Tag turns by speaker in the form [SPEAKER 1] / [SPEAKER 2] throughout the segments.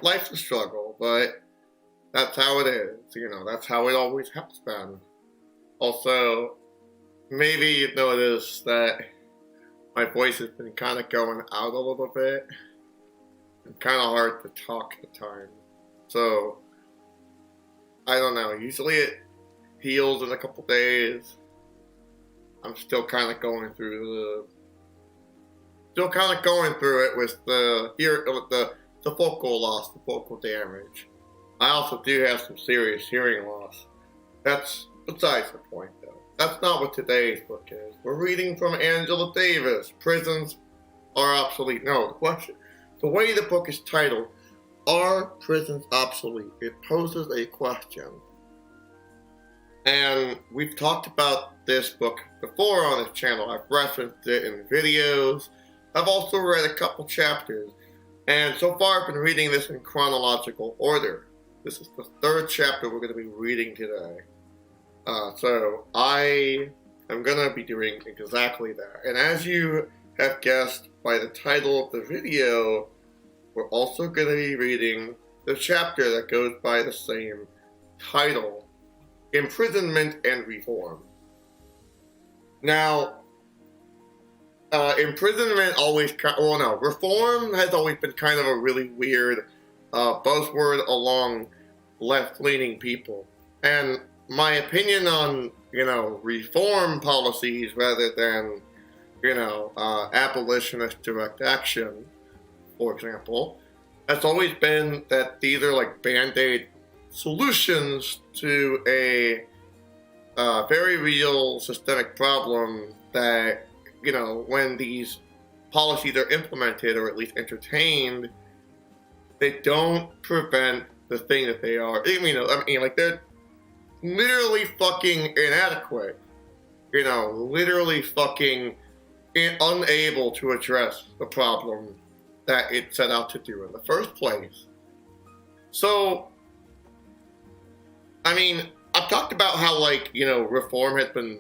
[SPEAKER 1] life's a struggle, but that's how it is. That's how it always has been. Also, maybe you've noticed that my voice has been kind of going out a little bit. It's kind of hard to talk at times. So, I don't know. Usually it heals in a couple days. I'm still kind of going through it with the vocal loss, the vocal damage. I also do have some serious hearing loss. That's besides the point, though. That's not what today's book is. We're reading from Angela Davis. Prisons are obsolete. No, the way the book is titled, Are Prisons Obsolete? It poses a question. And we've talked about this book before on this channel. I've referenced it in videos. I've also read a couple chapters. And so far I've been reading this in chronological order. This is the third chapter we're going to be reading today. So I am going to be doing exactly that. And as you have guessed by the title of the video, we're also going to be reading the chapter that goes by the same title, Imprisonment and Reform. Now, reform has always been kind of a really weird buzzword along left-leaning people. And my opinion on, reform policies rather than, abolitionist direct action, for example, has always been that these are like band-aid solutions to a very real systemic problem that, when these policies are implemented or at least entertained, they don't prevent the thing that they are. They're literally fucking inadequate. Literally fucking unable to address the problem that it set out to do in the first place. So, I've talked about how, reform has been,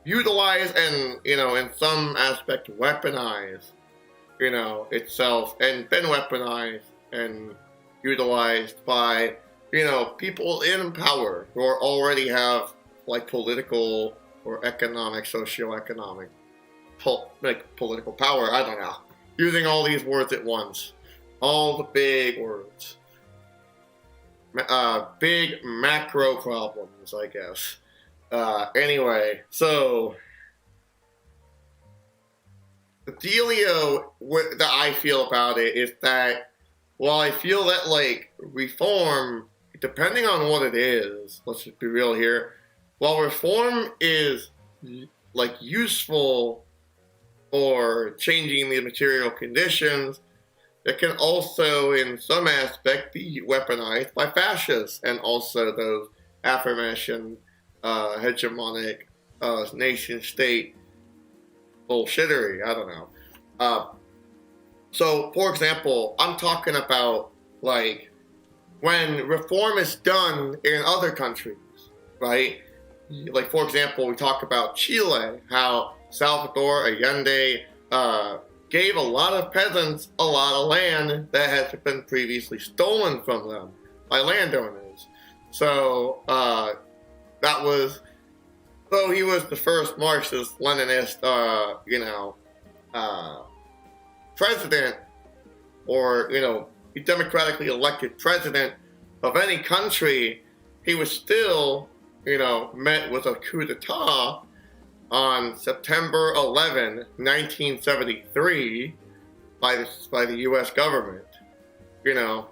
[SPEAKER 1] utilized and, in some aspect weaponized, itself, and been weaponized and utilized by, people in power who already have, political or economic, socioeconomic, political power, I don't know. Using all these words at once. All the big words. Big macro problems, I guess. Anyway, so the dealio that I feel about it is that while I feel that, reform, depending on what it is, let's just be real here, while reform is, useful for changing the material conditions, it can also, in some aspect, be weaponized by fascists and also those aforementioned hegemonic nation-state bullshittery. I don't know. So, for example, I'm talking about, when reform is done in other countries, right? For example, we talk about Chile, how Salvador Allende gave a lot of peasants a lot of land that had been previously stolen from them by landowners. So, though he was the first Marxist-Leninist, president, or, democratically elected president of any country, he was still, met with a coup d'etat on September 11, 1973, by the U.S. government.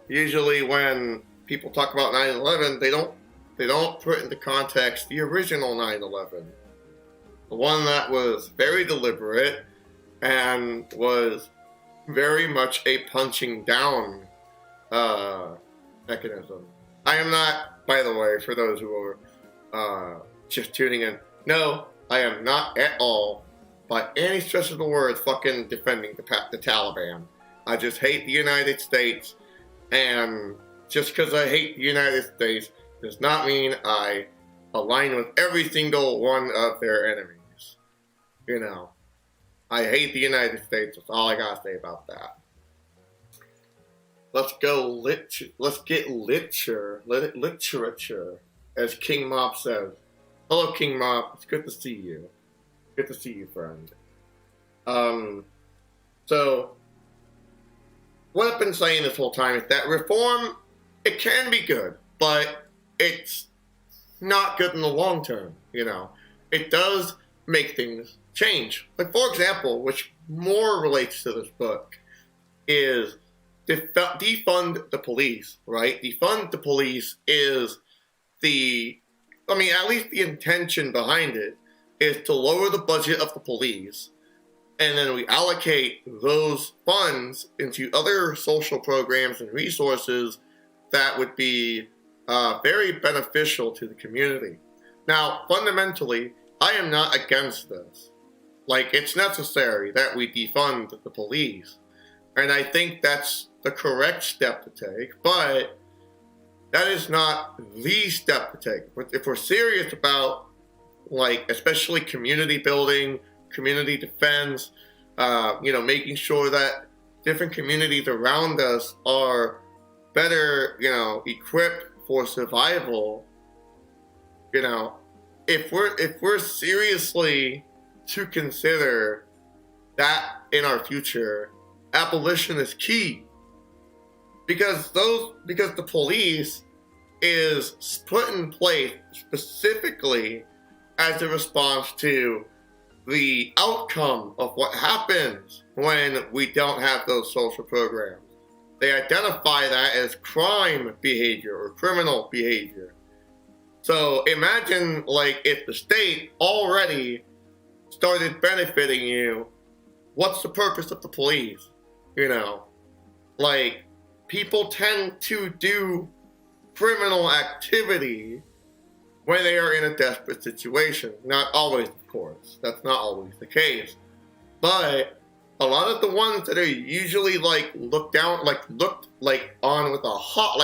[SPEAKER 1] Usually when people talk about 9/11, they don't put into context the original 9/11, the one that was very deliberate and was very much a punching down mechanism. I am not, by the way, for those who are just tuning in, no, I am not at all, by any stretch of the word, fucking defending the Taliban. I just hate the United States, and just because I hate the United States does not mean I align with every single one of their enemies. I hate the United States, that's all I gotta say about that. let's get literature, as King Mob says. Hello, King Mob. It's good to see you. Good to see you, friend. So what I've been saying this whole time is that reform, it can be good, but it's not good in the long term, you know. It does make things change. Like, for example, which more relates to this book, is defund the police, right? Defund the police is at least the intention behind it is to lower the budget of the police, and then we allocate those funds into other social programs and resources that would be very beneficial to the community. Now, fundamentally, I am not against this. Like, it's necessary that we defund the police, and I think that's the correct step to take, but that is not the step to take. If we're serious about, like, especially community building, community defense, making sure that different communities around us are better, equipped for survival, if we're seriously to consider that in our future, abolition is key. Because the police is put in place specifically as a response to the outcome of what happens when we don't have those social programs. They identify that as crime behavior or criminal behavior. So imagine, like, if the state already started benefiting you, what's the purpose of the police? Like, people tend to do criminal activity when they are in a desperate situation. Not always, of course. That's not always the case. But a lot of the ones that are usually looked on with a hot,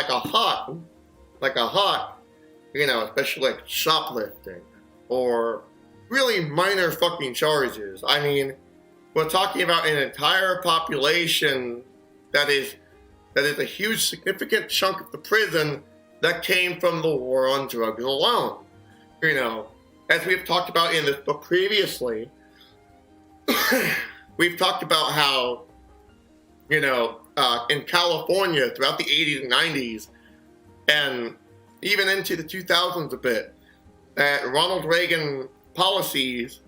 [SPEAKER 1] especially like shoplifting or really minor fucking charges. I mean, we're talking about an entire population that is a huge, significant chunk of the prison that came from the war on drugs alone. As we've talked about in this book previously, we've talked about how, in California throughout the 80s and 90s, and even into the 2000s a bit, that Ronald Reagan policies,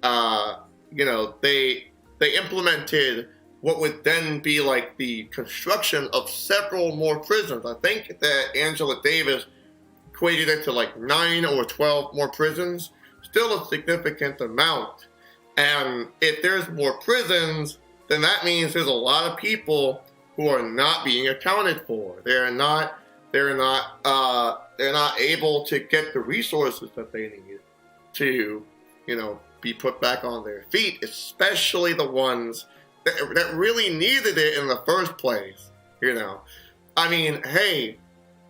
[SPEAKER 1] they implemented what would then be like the construction of several more prisons. I think that Angela Davis equated it to like 9 or 12 more prisons, still a significant amount. And if there's more prisons, then that means there's a lot of people who are not being accounted for. They're not able to get the resources that they need to, be put back on their feet, especially the ones that really needed it in the first place. I mean, hey,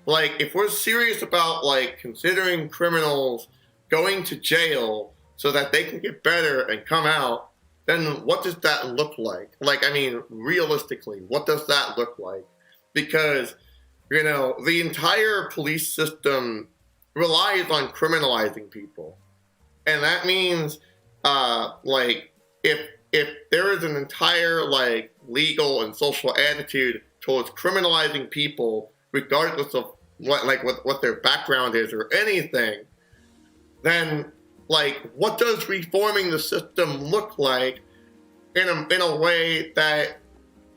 [SPEAKER 1] like, if we're serious about considering criminals going to jail so that they can get better and come out, then what does that look like? Realistically, what does that look like? Because, the entire police system relies on criminalizing people. And that means, if there is an entire, legal and social attitude towards criminalizing people, regardless of what their background is or anything, then, what does reforming the system look like in a way that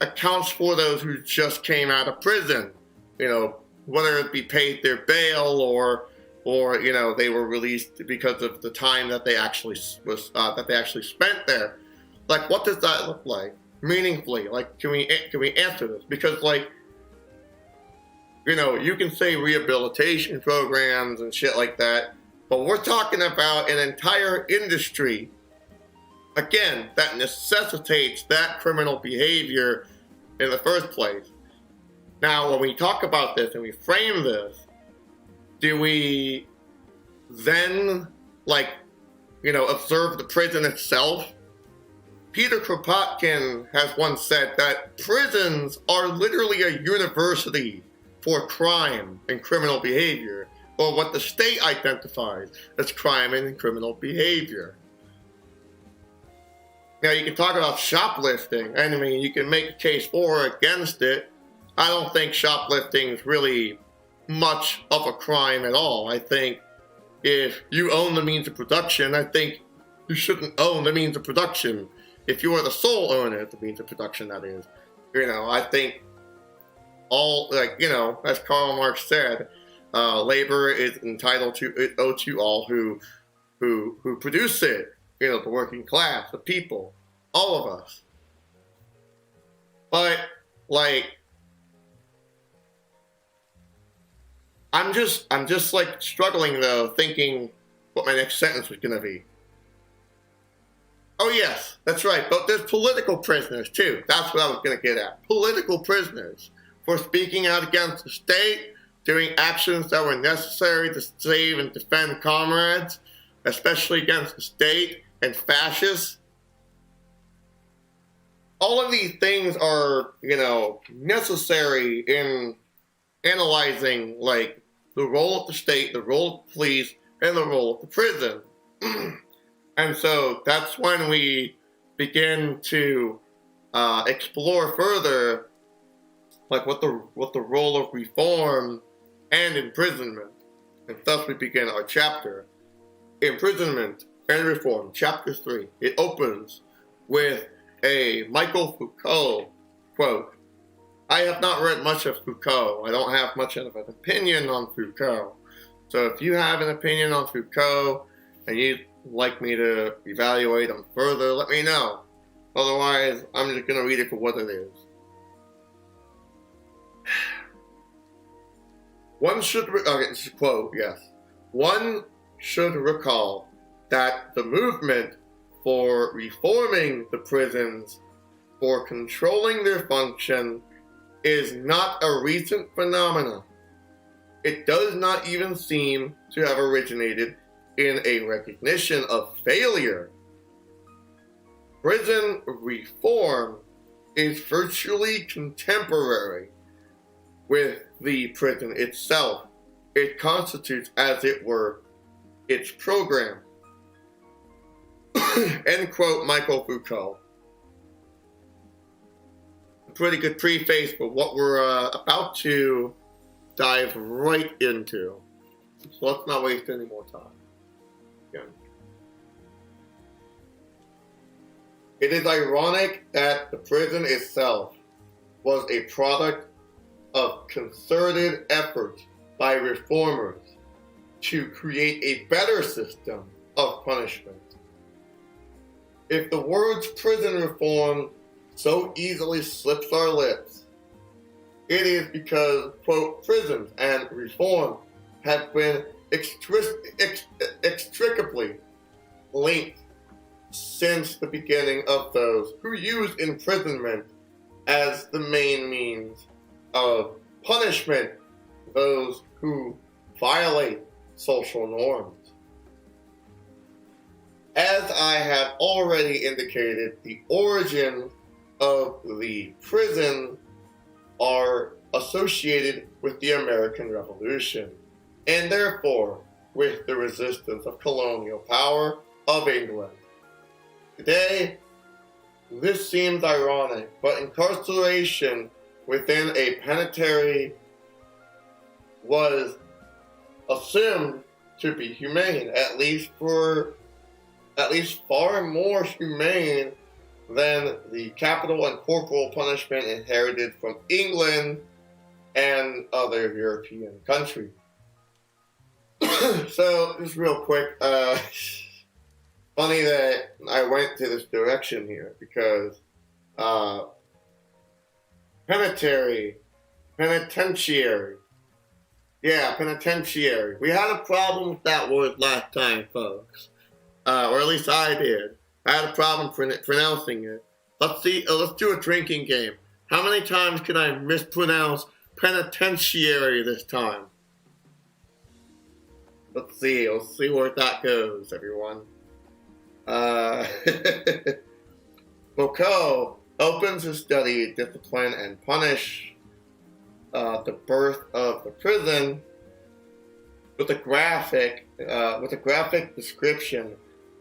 [SPEAKER 1] accounts for those who just came out of prison? Whether it be paid their bail or they were released because of the time that they actually spent there. What does that look like meaningfully? Can we answer this? Because you can say rehabilitation programs and shit like that, but we're talking about an entire industry, again, that necessitates that criminal behavior in the first place. Now, when we talk about this and we frame this, do we then, observe the prison itself Peter Kropotkin has once said that prisons are literally a university for crime and criminal behavior, or what the state identifies as crime and criminal behavior. Now, you can talk about shoplifting, and I mean, you can make a case for or against it. I don't think shoplifting is really much of a crime at all. I think if you own the means of production, I think you shouldn't own the means of production. If you are the sole owner of the means of production, that is. I think all, as Karl Marx said, labor is owed to all who produce it. The working class, the people, all of us. But, I'm just struggling though, thinking what my next sentence was gonna be. Oh yes, that's right, but there's political prisoners too. That's what I was gonna get at. Political prisoners for speaking out against the state, doing actions that were necessary to save and defend comrades, especially against the state and fascists. All of these things are, necessary in analyzing, the role of the state, the role of the police, and the role of the prison. And so that's when we begin to explore further, what the role of reform and imprisonment. And thus we begin our chapter, Imprisonment and Reform, Chapter 3. It opens with a Michael Foucault quote. I have not read much of Foucault. I don't have much of an opinion on Foucault. So if you have an opinion on Foucault and you'd like me to evaluate them further, let me know. Otherwise, I'm just going to read it for what it is. This is a quote, yes. One should recall that the movement for reforming the prisons, for controlling their function, is not a recent phenomenon. It does not even seem to have originated in a recognition of failure. Prison reform is virtually contemporary with the prison itself. It constitutes, as it were, its program. End quote, Michael Foucault. A pretty good preface for what we're about to dive right into. So let's not waste any more time. Again. It is ironic that the prison itself was a product of concerted effort by reformers to create a better system of punishment. If the words prison reform so easily slips our lips, it is because, quote, prisons and reform have been inextricably linked since the beginning of those who use imprisonment as the main means of punishment, those who violate social norms. As I have already indicated, the origins of the prison are associated with the American Revolution, and therefore with the resistance of colonial power of England. Today, this seems ironic, but incarceration within a penitentiary was assumed to be humane, at least far more humane than the capital and corporal punishment inherited from England and other European countries. So, just real quick, funny that I went to this direction here because penitentiary. Yeah, penitentiary. We had a problem with that word last time, folks. Or at least I did. I had a problem pronouncing it. Let's do a drinking game. How many times can I mispronounce penitentiary this time? Let's see where that goes, everyone. Moko opens to study discipline and punish the birth of the prison with a graphic description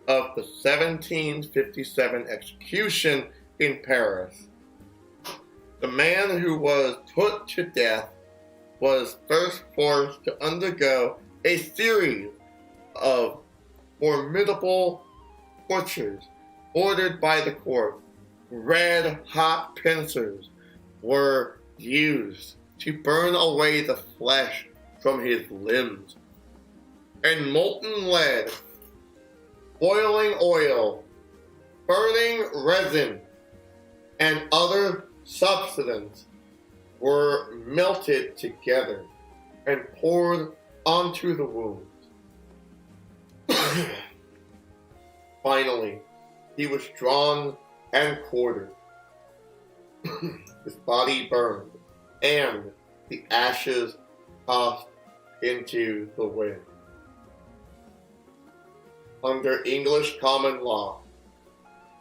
[SPEAKER 1] of the 1757 execution in Paris. The man who was put to death was first forced to undergo a series of formidable tortures ordered by the court. Red-hot pincers were used to burn away the flesh from his limbs, and molten lead, boiling oil, burning resin, and other substances were melted together and poured onto the wounds. Finally, he was drawn and quartered, his body burned, and the ashes tossed into the wind. Under English common law,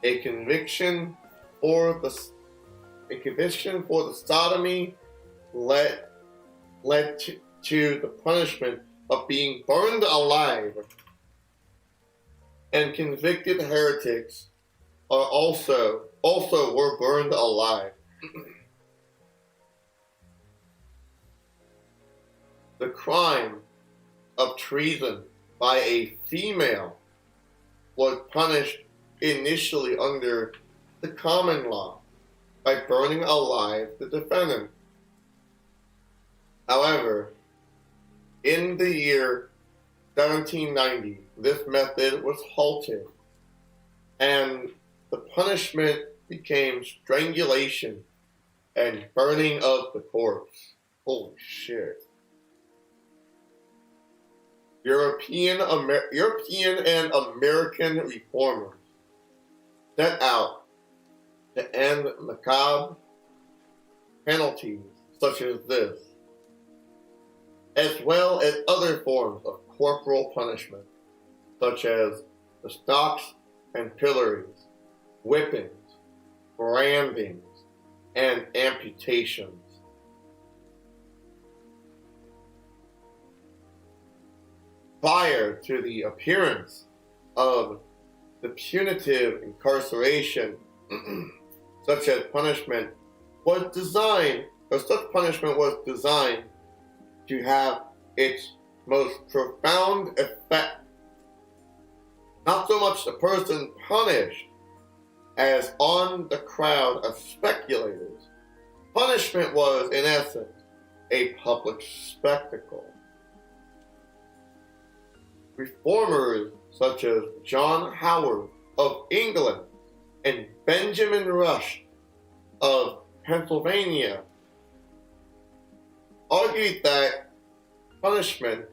[SPEAKER 1] a conviction for the sodomy led to the punishment of being burned alive, and convicted heretics are also were burned alive. The crime of treason by a female was punished initially under the common law by burning alive the defendant. However, in the year 1790, this method was halted, and the punishment became strangulation and burning of the corpse. Holy shit. European and American reformers set out to end macabre penalties such as this, as well as other forms of corporal punishment, such as the stocks and pillories, whippings, brandings, and amputations. Prior to the appearance of the punitive incarceration, such punishment was designed to have its most profound effect. Not so much the person punished as on the crowd of speculators. Punishment was, in essence, a public spectacle. Reformers such as John Howard of England and Benjamin Rush of Pennsylvania argued that punishment,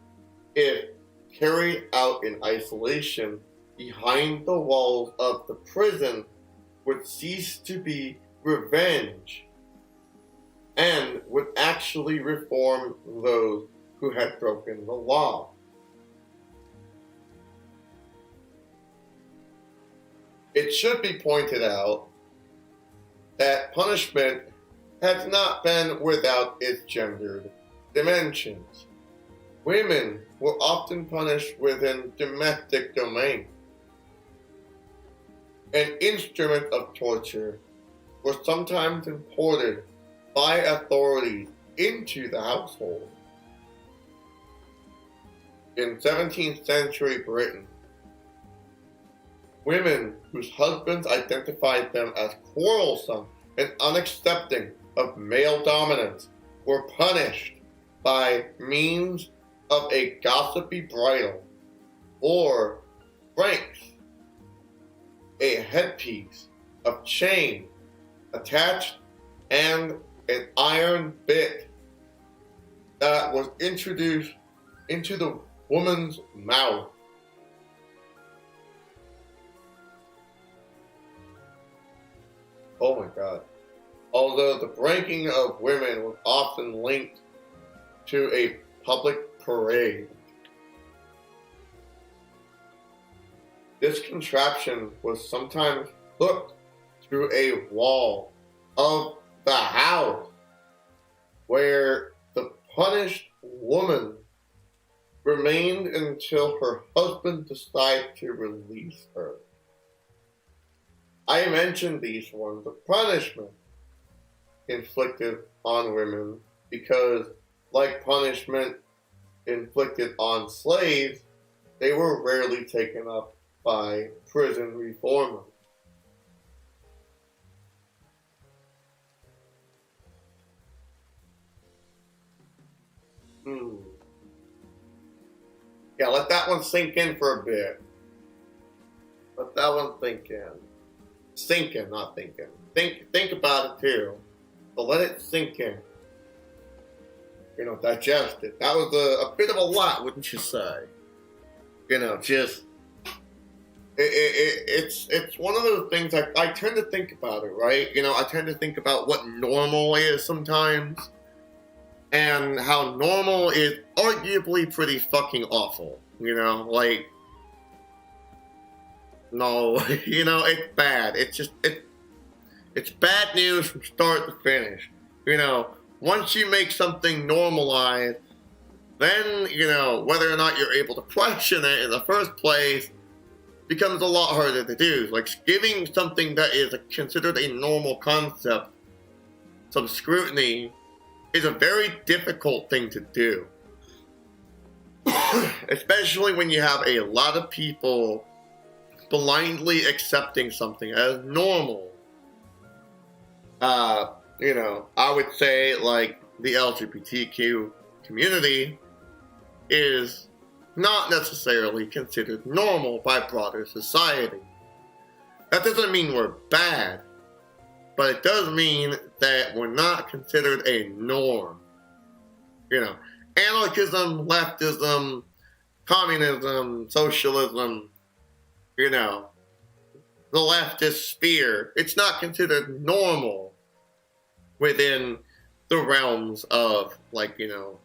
[SPEAKER 1] if carried out in isolation behind the walls of the prison, would cease to be revenge and would actually reform those who had broken the law. It should be pointed out that punishment has not been without its gendered dimensions. Women were often punished within domestic domain. An instrument of torture was sometimes imported by authorities into the household. In 17th century Britain, women whose husbands identified them as quarrelsome and unaccepting of male dominance were punished by means of a gossipy bridle or pranks, a headpiece of chain attached, and an iron bit that was introduced into the woman's mouth. Oh my God. Although the breaking of women was often linked to a public parade, this contraption was sometimes looked to through a wall of the house where the punished woman remained until her husband decided to release her. I mentioned these ones, the punishment inflicted on women, because like punishment inflicted on slaves, they were rarely taken up by prison reformers. Yeah, let that one sink in for a bit. Let that one sink in. Sink in, not thinking. Think about it too. But let it sink in. Digest it. That was a bit of a lot, wouldn't you say? Just it's one of those things I tend to think about it, right? I tend to think about what normal is sometimes, and how normal is arguably pretty fucking awful. No, it's bad. It's bad news from start to finish. Once you make something normalized, then, whether or not you're able to question it in the first place becomes a lot harder to do. Like, giving something that is considered a normal concept some scrutiny is a very difficult thing to do. Especially when you have a lot of people blindly accepting something as normal. I would say, like, the LGBTQ community is not necessarily considered normal by broader society. That doesn't mean we're bad, but it does mean that we're not considered a norm. Anarchism, leftism, communism, socialism, the leftist sphere, it's not considered normal within the realms of,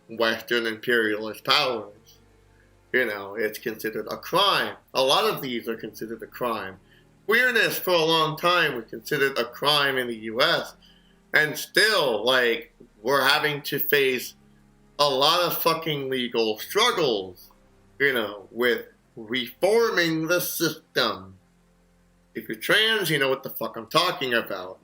[SPEAKER 1] Western imperialist powers. It's considered a crime. A lot of these are considered a crime. Queerness for a long time was considered a crime in the US, and still, we're having to face a lot of fucking legal struggles, with reforming the system. If you're trans, you know what the fuck I'm talking about.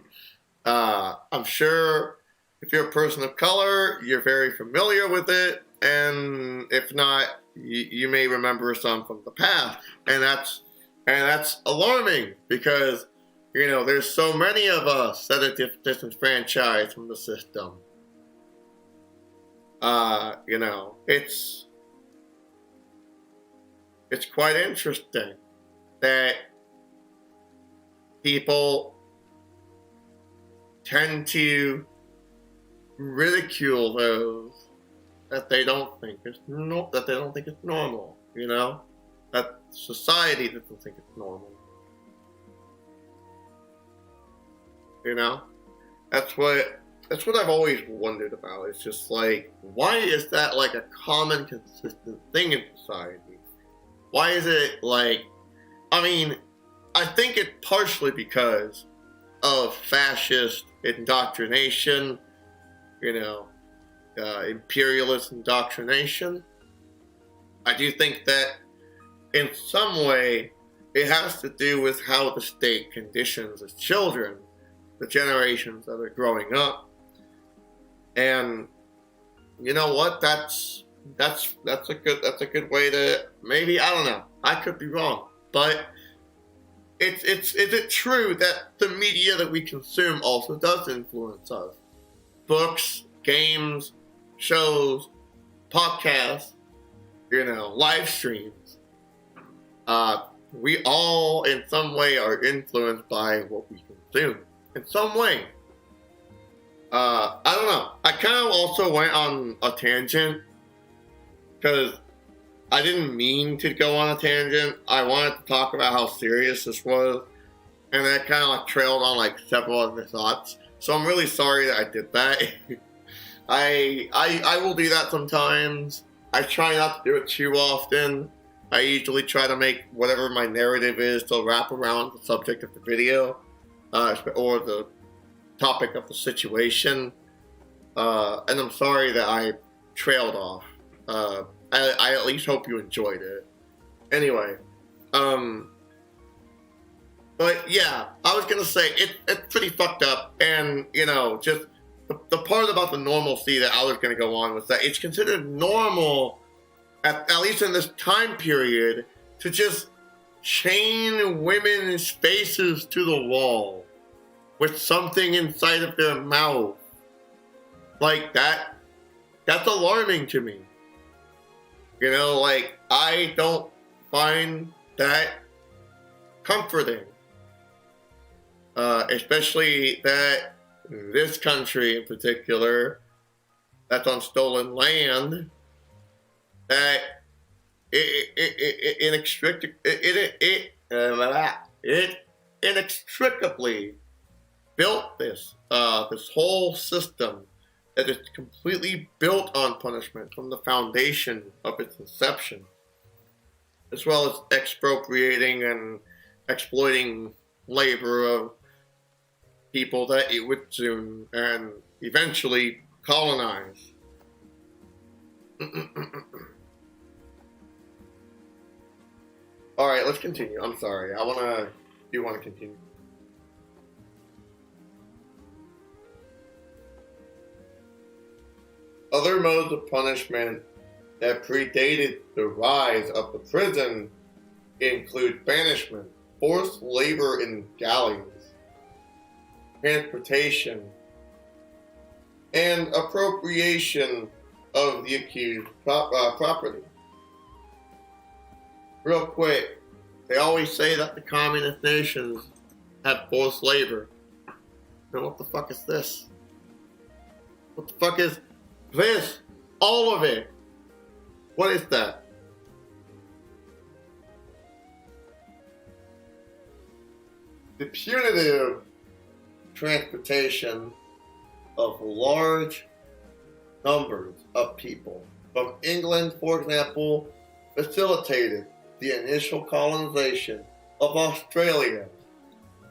[SPEAKER 1] I'm sure if you're a person of color, you're very familiar with it, and if not, you may remember some from the past, and that's alarming because, there's so many of us that are disenfranchised from the system. It's quite interesting that people tend to ridicule those that they don't think is normal. That society doesn't think it's normal. That's what I've always wondered about. It's just why is that a common, consistent thing in society? Why is it I think it's partially because of fascist indoctrination, imperialist indoctrination. I do think that in some way it has to do with how the state conditions its children, the generations that are growing up. And you know what? That's a good way to, maybe, I don't know. I could be wrong, but is it true that the media that we consume also does influence us? Books, games, shows, podcasts, live streams. We all, in some way, are influenced by what we consume. In some way. I don't know. I kind of also went on a tangent because I didn't mean to go on a tangent. I wanted to talk about how serious this was, and then I kind of trailed on several other thoughts. So I'm really sorry that I did that. I will do that sometimes. I try not to do it too often. I usually try to make whatever my narrative is to wrap around the subject of the video. or the topic of the situation. And I'm sorry that I trailed off. I at least hope you enjoyed it. Anyway, but yeah, I was gonna say it's pretty fucked up, and just the part about the normalcy that I was gonna go on was that it's considered normal, at least in this time period, to just chain women's faces to the wall with something inside of their mouth. Like that, that's alarming to me. I don't find that comforting. Especially that this country in particular, that's on stolen land, that it inextricably built this whole system that is completely built on punishment from the foundation of its inception, as well as expropriating and exploiting labor of people that it would soon and eventually colonize. All right, let's continue. I'm sorry. You want to continue? Other modes of punishment that predated the rise of the prison include banishment, forced labor in galleys, transportation, and appropriation of the accused property. Real quick, they always say that the communist nations had forced labor. Now what the fuck is this? What the fuck is this? All of it. What is that? The punitive transportation of large numbers of people from England, for example, facilitated the initial colonization of Australia,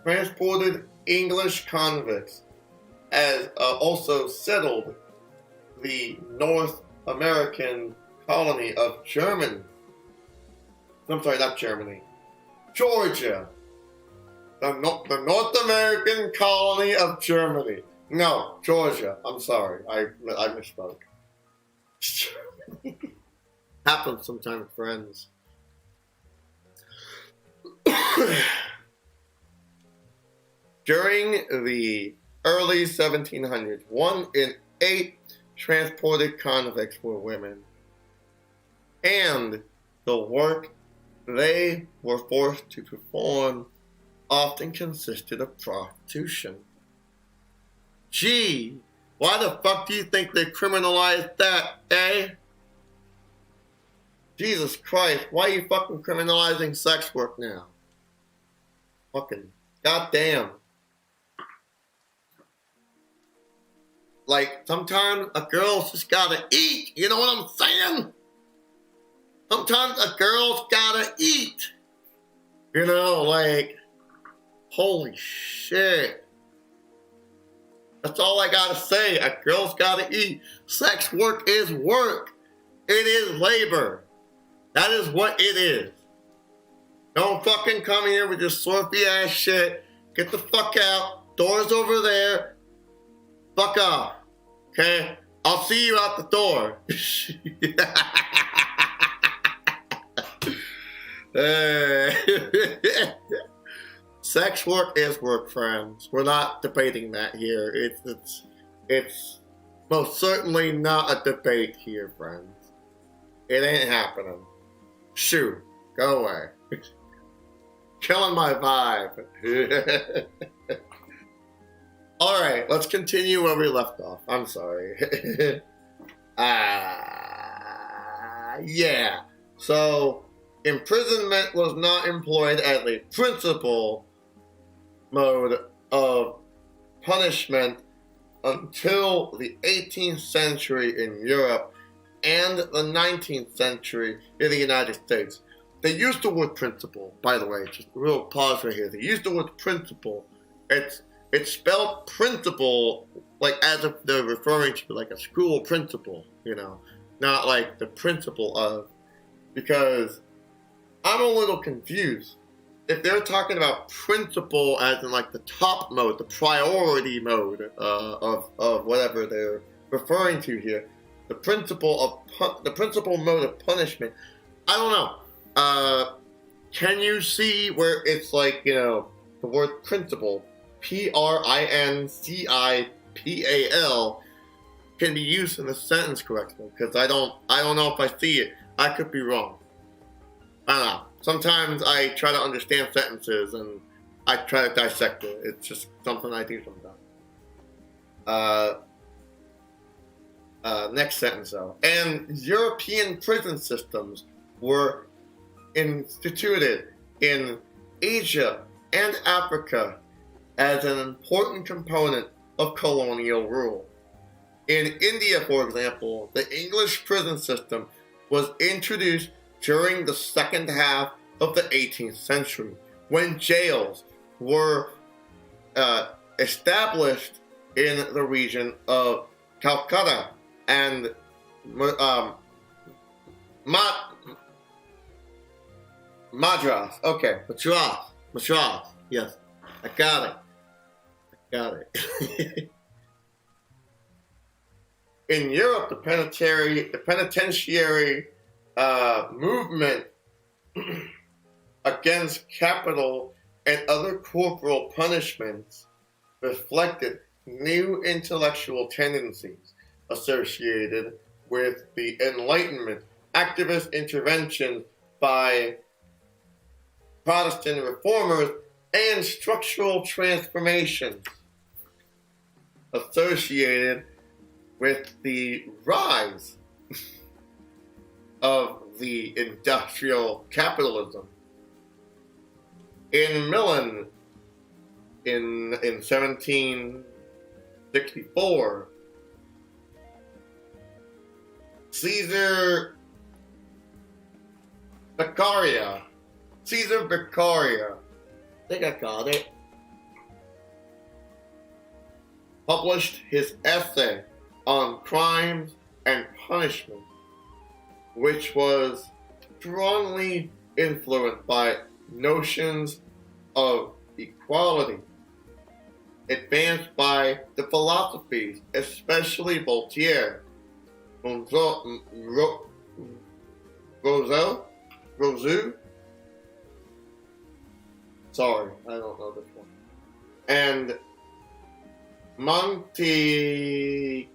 [SPEAKER 1] transported English convicts, as also settled the North American colony of Germany. I'm sorry, not Germany. Georgia. The North American colony of Germany. No, Georgia. I'm sorry. I misspoke. Happens sometimes, friends. During the early 1700s, 1 in 8 transported convicts were women, and the work they were forced to perform often consisted of prostitution. Gee, why the fuck do you think they criminalized that, eh? Jesus Christ, why are you fucking criminalizing sex work now? Fucking goddamn. Like, sometimes a girl's just gotta eat, you know what I'm saying? Sometimes a girl's gotta eat. Holy shit. That's all I gotta say. A girl's gotta eat. Sex work is work. It is labor. That is what it is. Don't fucking come here with your slurpy ass shit. Get the fuck out. Door's over there. Fuck off. Okay? I'll see you out the door. Sex work is work, friends. We're not debating that here. It's most certainly not a debate here, friends. It ain't happening. Shoot, go away. Killing my vibe. All right, let's continue where we left off. I'm sorry. Yeah. So, imprisonment was not employed as a principal mode of punishment until the 18th century in Europe and the 19th century in the United States. They used the word principal, by the way, just a real pause right here. They used the word principal It's spelled principal like as if they're referring to like a school principal, not like the principal of, because I'm a little confused. If they're talking about principal as in like the top mode, the priority mode of whatever they're referring to here, the principal mode of punishment, I don't know. Can you see where it's like, the word principal, Princicipal, can be used in the sentence correctly? Because I don't know if I see it. I could be wrong. I don't know. Sometimes I try to understand sentences and I try to dissect it. It's just something I do sometimes. Next sentence though. And European prison systems were instituted in Asia and Africa as an important component of colonial rule. In India, for example, the English prison system was introduced during the second half of the 18th century, when jails were established in the region of Calcutta and Madras. Okay, Madras. Yes, I got it. In Europe, the penitentiary movement against capital and other corporal punishments reflected new intellectual tendencies associated with the Enlightenment, activist interventions by Protestant reformers, and structural transformations associated with the rise of the industrial capitalism. In Milan, in 1764, Caesar Beccaria, I think I got it, published his essay on crimes and punishment, which was strongly influenced by notions of equality advanced by the philosophies, especially Voltaire, Rousseau? Sorry, I don't know this one. And Montesquieu.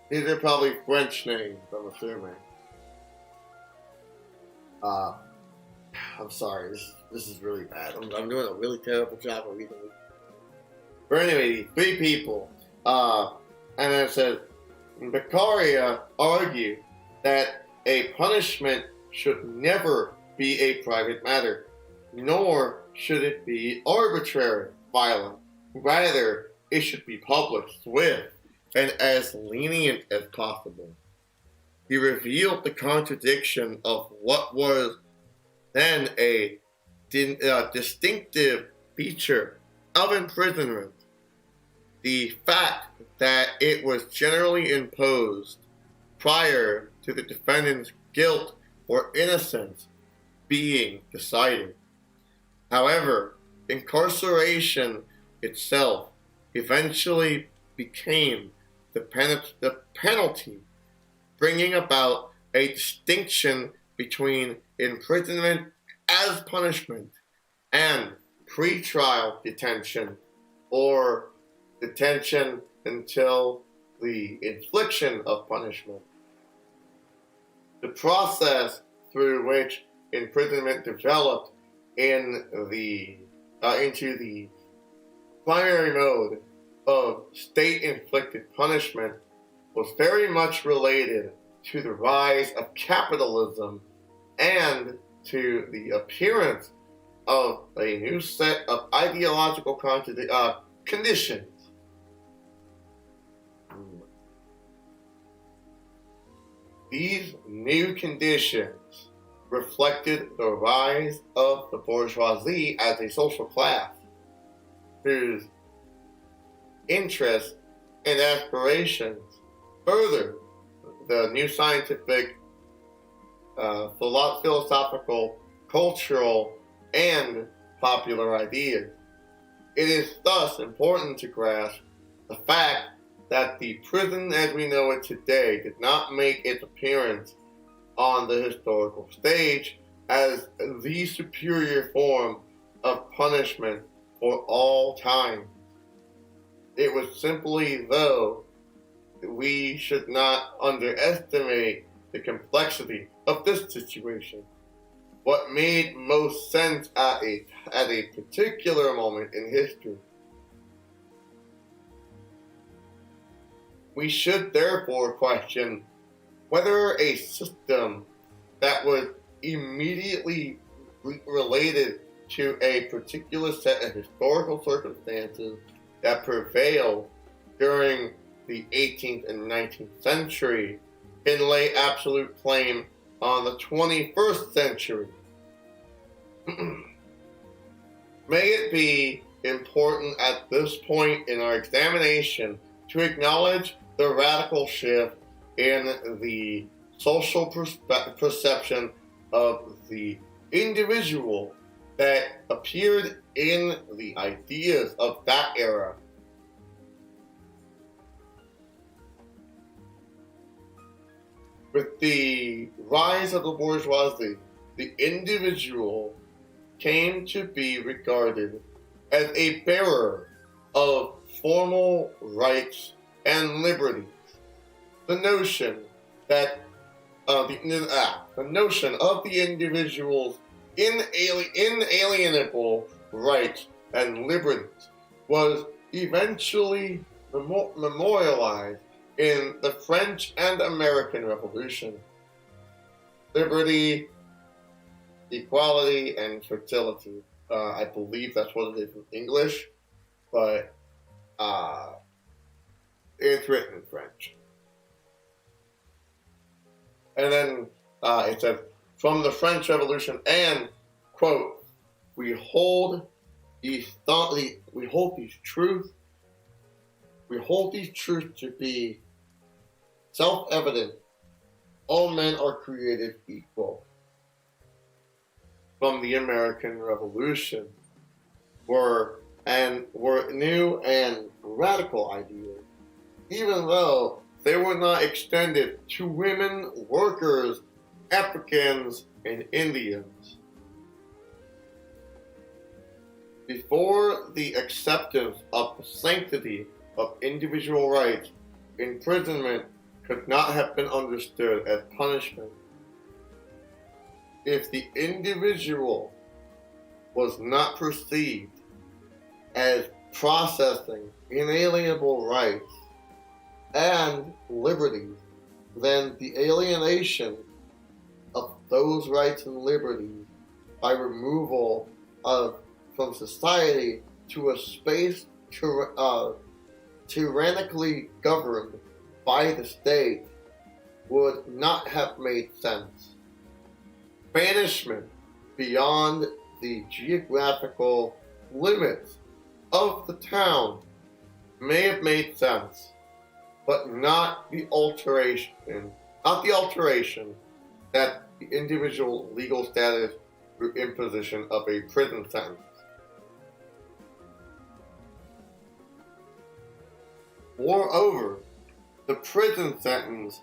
[SPEAKER 1] These are probably French names, I'm assuming. I'm sorry, this is really bad. I'm doing a really terrible job of reading. But anyway, three people. And then it says, Beccaria argued that a punishment should never be a private matter, nor should it be arbitrary, violent. Rather, it should be public, swift, and as lenient as possible. He revealed the contradiction of what was then a distinctive feature of imprisonment, the fact that it was generally imposed prior to the defendant's guilt or innocence being decided. However, incarceration itself eventually became the penalty, bringing about a distinction between imprisonment as punishment and pre-trial detention, or detention until the infliction of punishment. The process through which imprisonment developed into the primary mode of state-inflicted punishment was very much related to the rise of capitalism and to the appearance of a new set of ideological conditions. These new conditions reflected the rise of the bourgeoisie as a social class whose interests and aspirations furthered the new scientific, philosophical, cultural, and popular ideas. It is thus important to grasp the fact that the prison as we know it today did not make its appearance on the historical stage as the superior form of punishment for all time. It was simply, though, we should not underestimate the complexity of this situation. What made most sense at a particular moment in history. We should therefore question whether a system that was immediately related to a particular set of historical circumstances that prevailed during the 18th and 19th century can lay absolute claim on the 21st century. May it be important at this point in our examination to acknowledge the radical shift in the social perception of the individual that appeared in the ideas of that era. With the rise of the bourgeoisie, the individual came to be regarded as a bearer of formal rights and liberties. The notion that the notion of the individual's inalienable rights and liberties was eventually memorialized in the French and American Revolution. Liberty, equality, and fertility. I believe that's what it is in English, but it's written in French. And then it says, from the French Revolution, and, quote, we hold these truths to be self-evident. All men are created equal. From the American Revolution were new and radical ideas, even though they were not extended to women, workers, Africans, and Indians. Before the acceptance of the sanctity of individual rights, imprisonment could not have been understood as punishment. If the individual was not perceived as possessing inalienable rights and liberties, then the alienation of those rights and liberties by removal from society to a space tyrannically governed by the state would not have made sense. Banishment beyond the geographical limits of the town may have made sense, but not the alteration that the individual legal status through imposition of a prison sentence. Moreover, the prison sentence,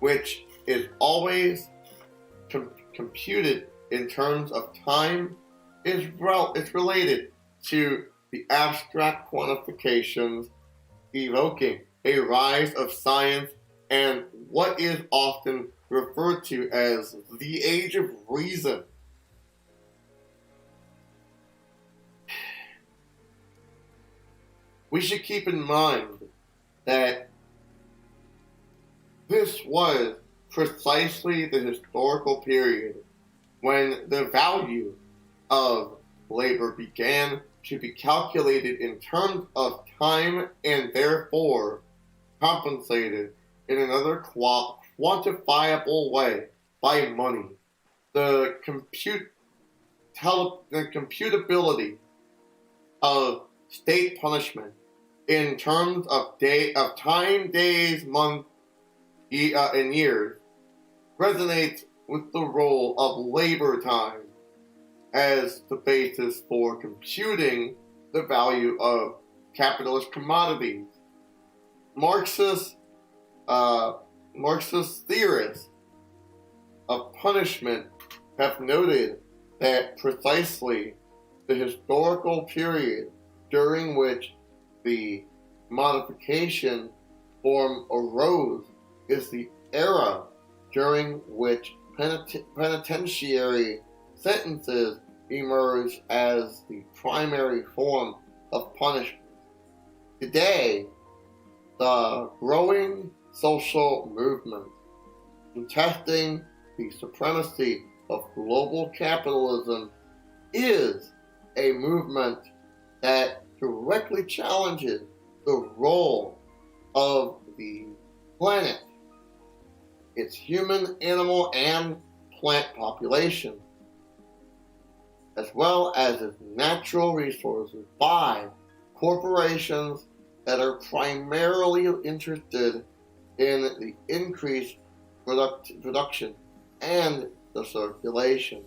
[SPEAKER 1] which is always computed in terms of time, is related to the abstract quantifications evoking a rise of science and what is often referred to as the Age of Reason. We should keep in mind that this was precisely the historical period when the value of labor began to be calculated in terms of time and therefore compensated in another quantifiable way by money. the computability of state punishment in terms of time, days, months, and years resonates with the role of labor time as the basis for computing the value of capitalist commodities. Marxist theorists of punishment have noted that precisely the historical period during which the modification form arose is the era during which penitentiary sentences emerged as the primary form of punishment. Today, the growing social movement contesting the supremacy of global capitalism is a movement that directly challenges the role of the planet, its human, animal, and plant population, as well as its natural resources by corporations that are primarily interested in the increased production and the circulation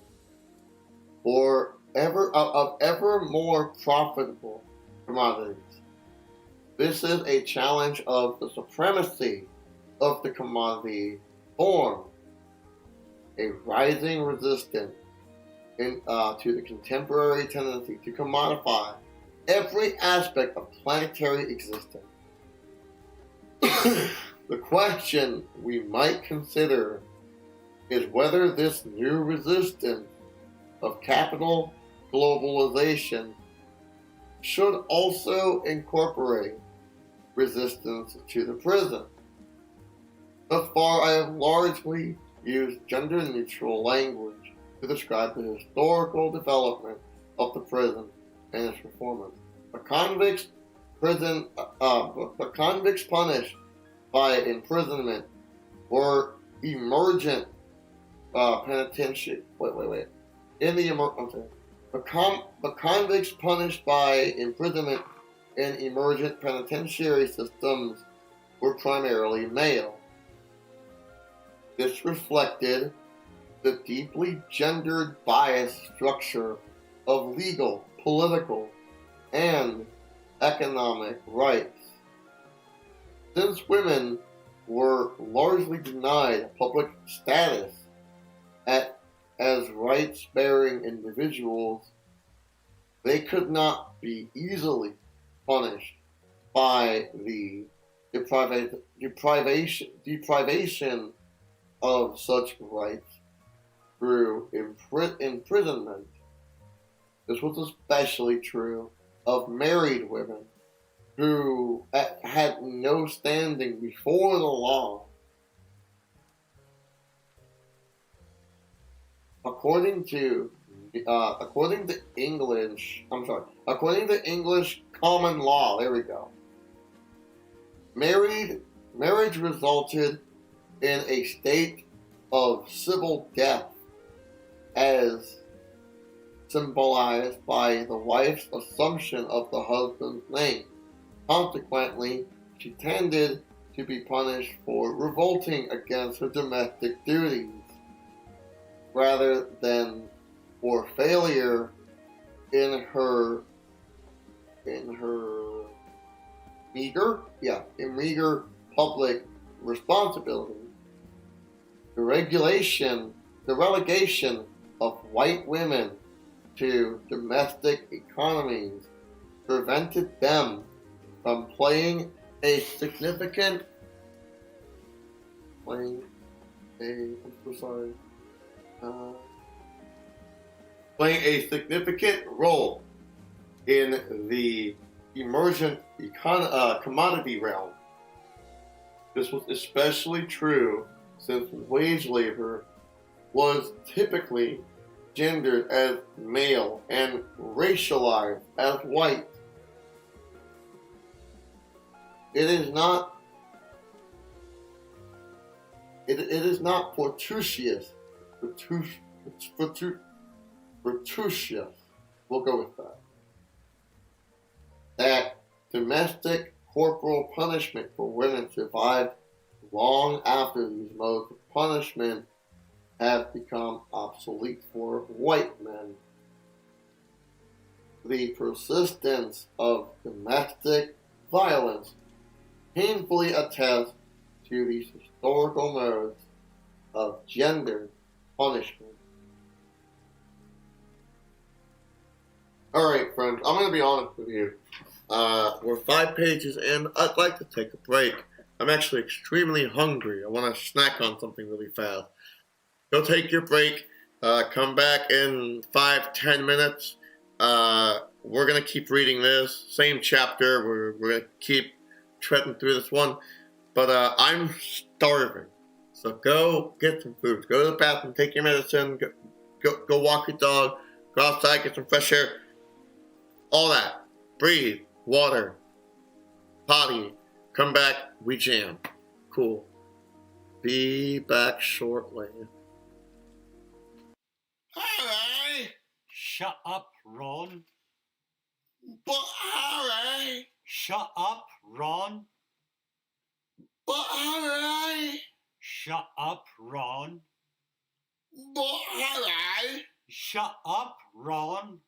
[SPEAKER 1] of ever more profitable commodities. This is a challenge of the supremacy of the commodity form, a rising resistance to the contemporary tendency to commodify every aspect of planetary existence. The question we might consider is whether this new resistance of capital globalization should also incorporate resistance to the prison. Thus far, I have largely used gender-neutral language to describe the historical development of the prison and its reformers. The convicts punished by imprisonment or emergent penitentiary. The convicts punished by imprisonment in emergent penitentiary systems were primarily male. This reflected the deeply gendered bias structure of legal, political, and economic rights. Since women were largely denied public status as rights-bearing individuals, they could not be easily punished by the deprivation of such rights through imprisonment. This was especially true of married women who had no standing before the law. According to English common law, marriage resulted in a state of civil death as symbolized by the wife's assumption of the husband's name. Consequently, she tended to be punished for revolting against her domestic duties, rather than for failure in her meager public responsibility. The relegation of white women to domestic economies prevented them from playing a significant role in the emergent commodity realm. This was especially true since wage labor was typically gendered as male and racialized as white. It is not fortuitous It's Virtuous. We'll go with that. That domestic corporal punishment for women survived long after these modes of punishment have become obsolete for white men. The persistence of domestic violence painfully attests to these historical modes of gender punishment. Alright, friends, I'm going to be honest with you. We're 5 pages in. I'd like to take a break. I'm actually extremely hungry. I want to snack on something really fast. Go take your break. Come back in 5-10 minutes. We're going to keep reading this. Same chapter. We're going to keep treading through this one. But I'm starving. So go get some food. Go to the bathroom. Take your medicine. Go walk your dog. Go outside. Get some fresh air. All that. Breathe. Water. Potty. Come back. We jam. Cool. Be back shortly. Harry!
[SPEAKER 2] Shut up, Ron.
[SPEAKER 1] But Harry!
[SPEAKER 2] Shut up, Ron.
[SPEAKER 1] But Harry!
[SPEAKER 2] Shut up, Ron.
[SPEAKER 1] But Harry!
[SPEAKER 2] Shut up, Ron.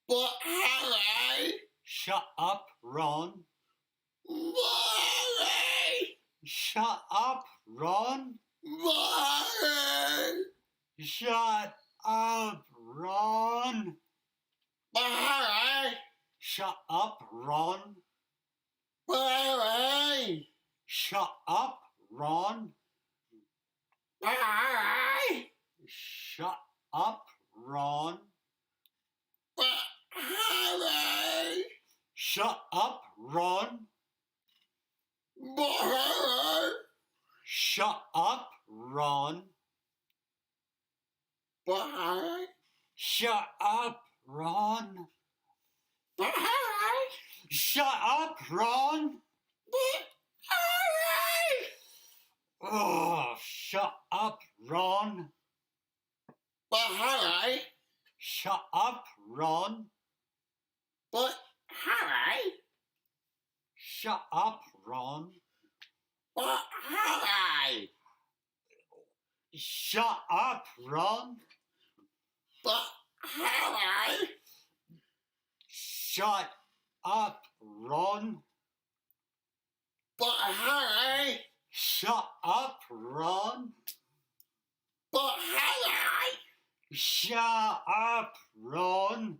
[SPEAKER 1] But Harry!
[SPEAKER 2] Shut up, Ron.
[SPEAKER 1] But Harry!
[SPEAKER 2] Shut up, Ron.
[SPEAKER 1] But Harry!
[SPEAKER 2] Shut up, Ron.
[SPEAKER 1] But Harry!
[SPEAKER 2] Shut up, Ron.
[SPEAKER 1] But Harry!
[SPEAKER 2] Shut up, Ron.
[SPEAKER 1] But Harry!
[SPEAKER 2] Shut up, Ron.
[SPEAKER 1] But Harry!
[SPEAKER 2] Shut up, Ron.
[SPEAKER 1] But Harry!
[SPEAKER 2] Shut up, Ron.
[SPEAKER 1] But Harry!
[SPEAKER 2] Shut up, Ron.
[SPEAKER 1] But Harry!
[SPEAKER 2] Shut up, Ron.
[SPEAKER 1] But Harry!
[SPEAKER 2] Oh, shut up, Ron.
[SPEAKER 1] But Harry!
[SPEAKER 2] Shut up, Ron.
[SPEAKER 1] But Harry!
[SPEAKER 2] Shut up, Ron.
[SPEAKER 1] But Harry!
[SPEAKER 2] Shut up, Ron.
[SPEAKER 1] But Harry!
[SPEAKER 2] Shut up, Ron.
[SPEAKER 1] But Harry!
[SPEAKER 2] Shut up, Ron.
[SPEAKER 1] But Harry!
[SPEAKER 2] Shut up, Ron.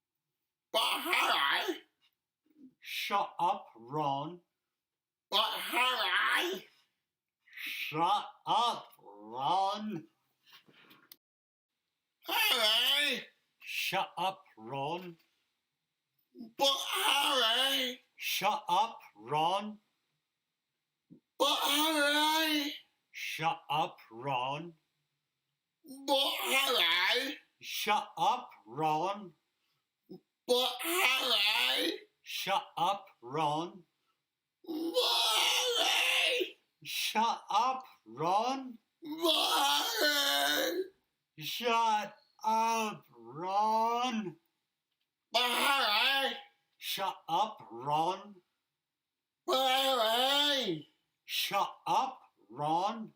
[SPEAKER 1] But Harry!
[SPEAKER 2] Shut up, Ron.
[SPEAKER 1] But Harry!
[SPEAKER 2] Shut up, Ron.
[SPEAKER 1] Harry!
[SPEAKER 2] Shut up, Ron.
[SPEAKER 1] But Harry!
[SPEAKER 2] Shut up, Ron.
[SPEAKER 1] But Harry!
[SPEAKER 2] Shut up, Ron.
[SPEAKER 1] But Harry!
[SPEAKER 2] Shut up, Ron.
[SPEAKER 1] But Harry!
[SPEAKER 2] Shut up, Ron.
[SPEAKER 1] But Harry!
[SPEAKER 2] Shut up, Ron.
[SPEAKER 1] But Harry!
[SPEAKER 2] Shut up, Ron.
[SPEAKER 1] But Harry!
[SPEAKER 2] Shut up, Ron.
[SPEAKER 1] But Harry!
[SPEAKER 2] Shut up, Ron.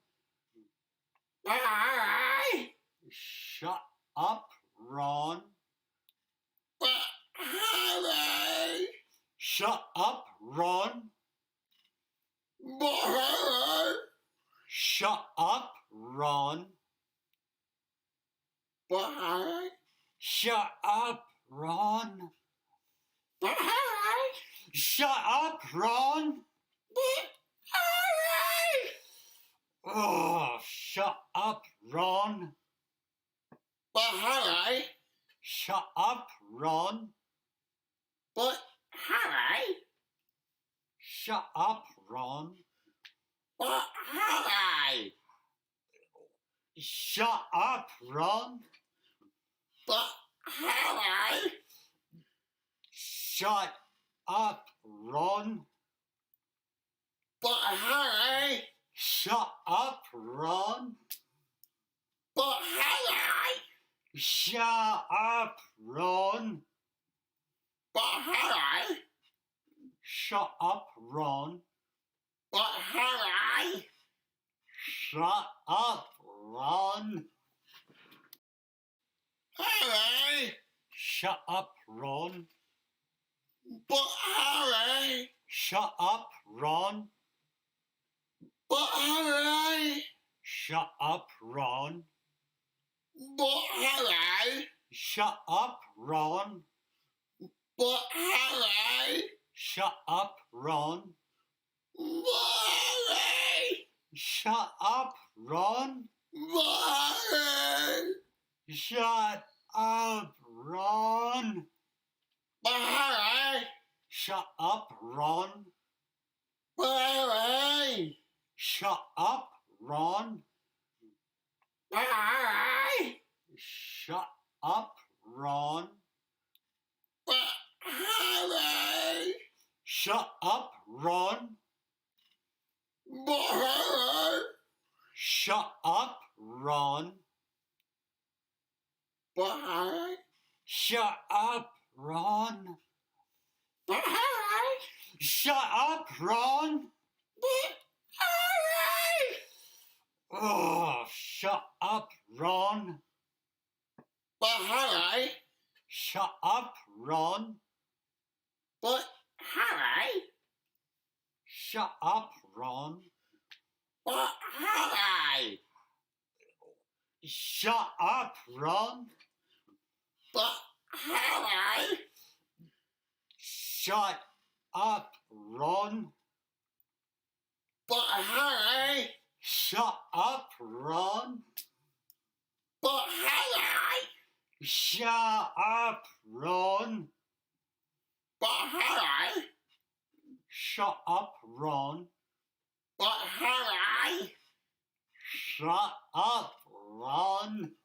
[SPEAKER 1] But Harry!
[SPEAKER 2] Shut up, Ron.
[SPEAKER 1] But Harry!
[SPEAKER 2] Shut up, Ron.
[SPEAKER 1] But Harry!
[SPEAKER 2] Shut up, Ron.
[SPEAKER 1] But Harry!
[SPEAKER 2] Shut up, Ron.
[SPEAKER 1] But Harry!
[SPEAKER 2] Shut up, Ron.
[SPEAKER 1] But Harry!
[SPEAKER 2] Oh, shut up, Ron.
[SPEAKER 1] But Harry!
[SPEAKER 2] Shut up, Ron.
[SPEAKER 1] But Harry!
[SPEAKER 2] Shut up, Ron.
[SPEAKER 1] But Harry!
[SPEAKER 2] Shut up, Ron.
[SPEAKER 1] But Harry!
[SPEAKER 2] Shut up, Ron.
[SPEAKER 1] But Harry!
[SPEAKER 2] Shut up, Ron.
[SPEAKER 1] But Harry!
[SPEAKER 2] Shut up, Ron.
[SPEAKER 1] But hi.
[SPEAKER 2] Shut up, Ron.
[SPEAKER 1] But hi.
[SPEAKER 2] Shut up, Ron.
[SPEAKER 1] Hi.
[SPEAKER 2] Shut up, Ron.
[SPEAKER 1] But hi.
[SPEAKER 2] Shut up, Ron.
[SPEAKER 1] But hi.
[SPEAKER 2] Shut up, Ron.
[SPEAKER 1] But hi.
[SPEAKER 2] Shut up, Ron.
[SPEAKER 1] But hi.
[SPEAKER 2] Shut up, Ron.
[SPEAKER 1] But hi.
[SPEAKER 2] Shut up, Ron.
[SPEAKER 1] But hi.
[SPEAKER 2] Shut up, Ron.
[SPEAKER 1] But hi.
[SPEAKER 2] Shut up, Ron.
[SPEAKER 1] But hi.
[SPEAKER 2] Shut up, Ron.
[SPEAKER 1] But hi.
[SPEAKER 2] Shut up, Ron.
[SPEAKER 1] But hi.
[SPEAKER 2] Shut up, Ron.
[SPEAKER 1] But hi.
[SPEAKER 2] Shut up, Ron.
[SPEAKER 1] But hi.
[SPEAKER 2] Shut up, Ron.
[SPEAKER 1] But hi.
[SPEAKER 2] Shut up, Ron.
[SPEAKER 1] But hi.
[SPEAKER 2] Oh, shut up, Ron.
[SPEAKER 1] But hi.
[SPEAKER 2] Shut up, Ron.
[SPEAKER 1] But hi.
[SPEAKER 2] Shut up, Ron.
[SPEAKER 1] But hi.
[SPEAKER 2] Shut up, Ron.
[SPEAKER 1] But hi.
[SPEAKER 2] Shut up, Ron.
[SPEAKER 1] But hi.
[SPEAKER 2] Shut up, Ron.
[SPEAKER 1] But hi.
[SPEAKER 2] Shut up, Ron.
[SPEAKER 1] But hi.
[SPEAKER 2] Shut up, Ron.
[SPEAKER 1] But hi.
[SPEAKER 2] Shut up, Ron.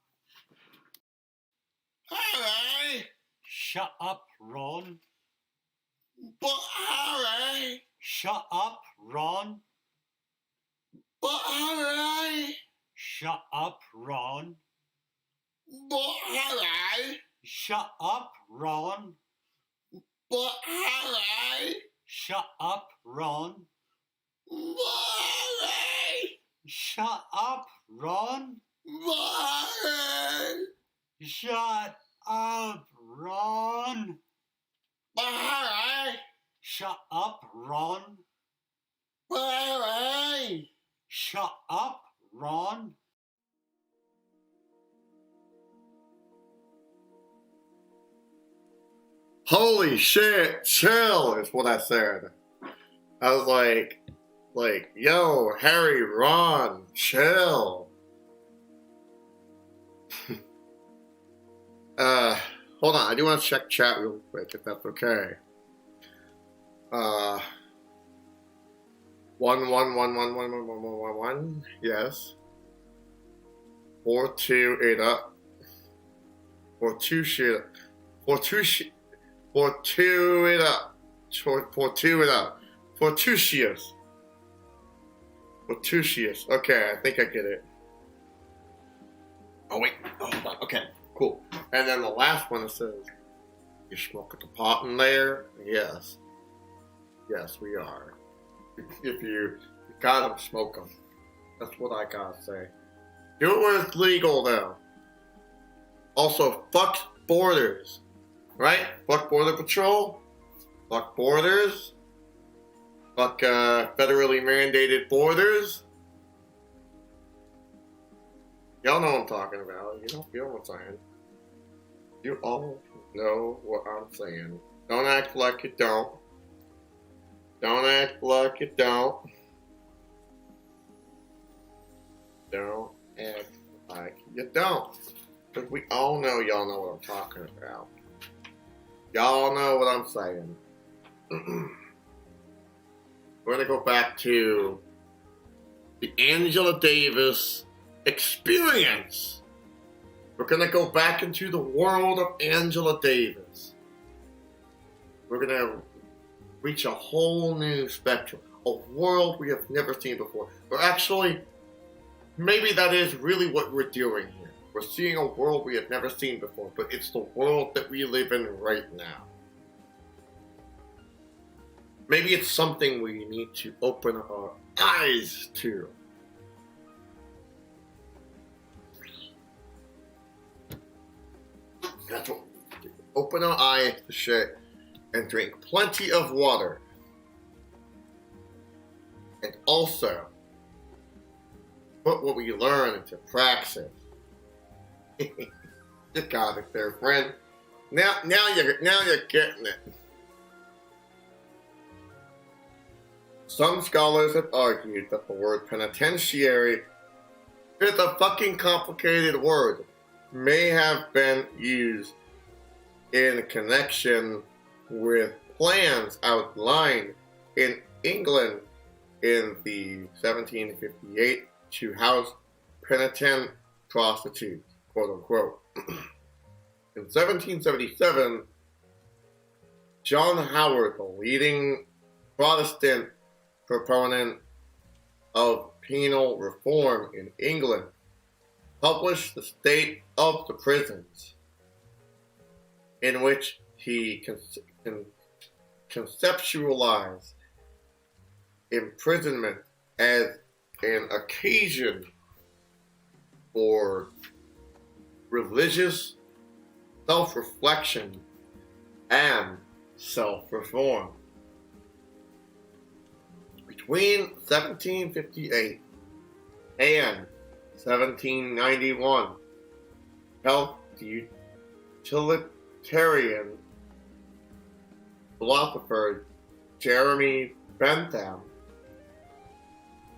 [SPEAKER 1] Hi.
[SPEAKER 2] Shut up, Ron.
[SPEAKER 1] But hi.
[SPEAKER 2] Shut up, Ron.
[SPEAKER 1] But hi.
[SPEAKER 2] Shut up, Ron.
[SPEAKER 1] But hi.
[SPEAKER 2] Shut up, Ron.
[SPEAKER 1] But hi.
[SPEAKER 2] Shut up, Ron.
[SPEAKER 1] But hi.
[SPEAKER 2] Shut up, Ron.
[SPEAKER 1] But hi.
[SPEAKER 2] Shut up, Ron.
[SPEAKER 1] But hi.
[SPEAKER 2] Shut up, Ron.
[SPEAKER 1] But hi.
[SPEAKER 2] Shut up, Ron.
[SPEAKER 1] Holy shit, chill is what I said. I was like, yo, Harry, Ron, chill. Hold on, I do want to check chat real quick, if that's okay. 111111111, yes. 428 up. 42 shit. 42 shit. 42 it up. 42 it up. 42 shears. 42 shears. Okay, I think I get it. Oh wait. Oh, hold on. Okay, cool. And then the last one it says, "You smoking the pot in there?" Yes. Yes, we are. If you got them, smoke them. That's what I gotta say. Do it where it's legal, though. Also, fuck borders. Right? Fuck Border Patrol. Fuck borders. Fuck federally mandated borders. Y'all know what I'm talking about. You know what I'm saying. You all know what I'm saying. Don't act like you don't. Don't act like you don't. Don't act like you don't. Because we all know y'all know what I'm talking about. Y'all know what I'm saying. We're going to go back to the Angela Davis experience. We're going to go back into the world of Angela Davis. We're going to reach a whole new spectrum. A world we have never seen before. Or actually, maybe that is really what we're doing here. We're seeing a world we have never seen before, but it's the world that we live in right now. Maybe it's something we need to open our eyes to. That's what we need to do. Open our eyes to shit and drink plenty of water. And also, put what we learn into praxis. You got it there, friend. Now you're getting it. Some scholars have argued that the word penitentiary is a fucking complicated word. May have been used in connection with plans outlined in England in the 1758 to house penitent prostitutes, quote unquote. In 1777, John Howard, the leading Protestant proponent of penal reform in England, published The State of the Prisons, in which he conceptualized imprisonment as an occasion for religious self-reflection and self-reform. Between 1758 and 1791, health utilitarian philosopher Jeremy Bentham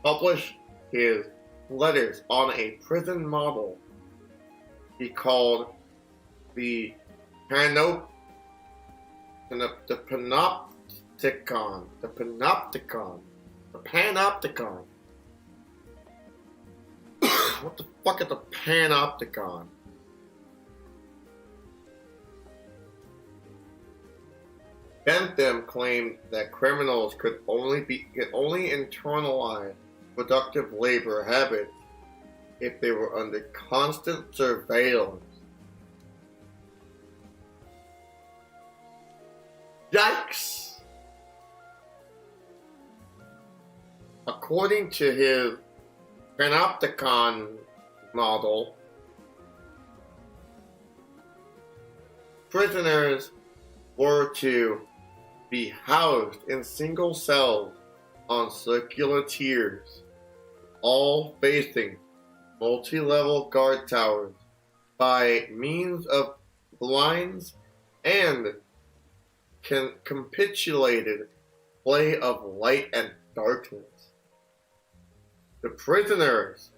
[SPEAKER 1] published his letters on a prison model he called the Panopticon. What the fuck is the Panopticon? Bentham claimed that criminals could only internalize productive labor habits if they were under constant surveillance. Yikes! According to his Panopticon model, prisoners were to be housed in single cells on circular tiers, all facing multi-level guard towers by means of blinds and capitulated play of light and darkness. The prisoners,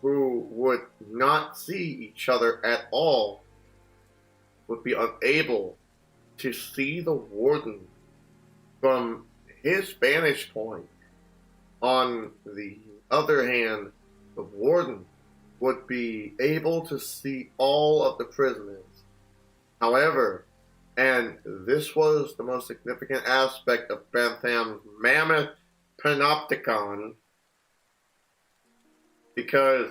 [SPEAKER 1] who would not see each other at all, would be unable to see the warden from his vantage point. On the other hand, the warden would be able to see all of the prisoners. However, and this was the most significant aspect of Bentham's mammoth panopticon, because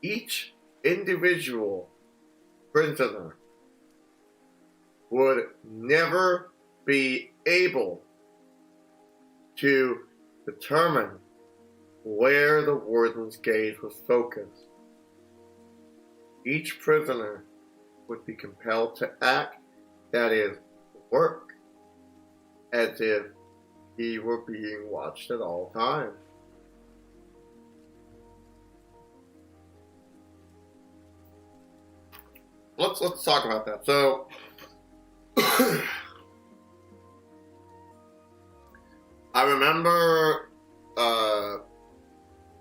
[SPEAKER 1] each individual prisoner would never be able to determine where the warden's gaze was focused. Each prisoner would be compelled to act, that is, work, as if he were being watched at all times. Let's talk about that. So, I remember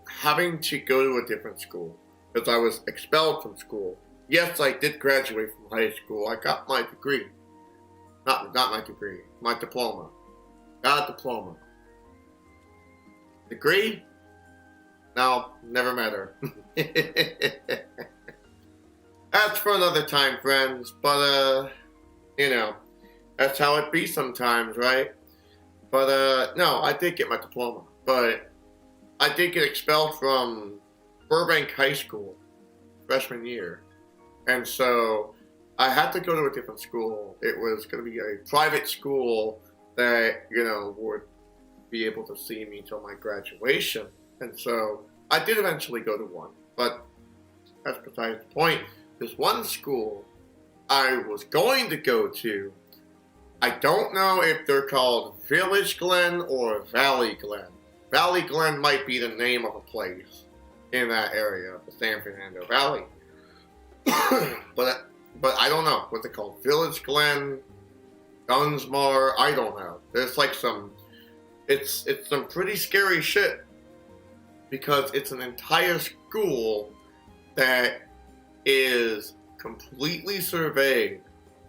[SPEAKER 1] having to go to a different school because I was expelled from school. Yes, I did graduate from high school. I got my degree. Not my degree, my diploma. Got a diploma. Degree? No, never met her. That's for another time, friends. But, that's how it be sometimes, right? But, no, I did get my diploma. But I did get expelled from Burbank High School freshman year. And so I had to go to a different school. It was going to be a private school that, would be able to see me till my graduation. And so I did eventually go to one. But that's besides the point. This one school I was going to go to, I don't know if they're called Village Glen or Valley Glen. Valley Glen might be the name of a place in that area, the San Fernando Valley. but I don't know what they're called. Village Glen, Dunsmore, I don't know. There's like it's some pretty scary shit because it's an entire school that is completely surveyed.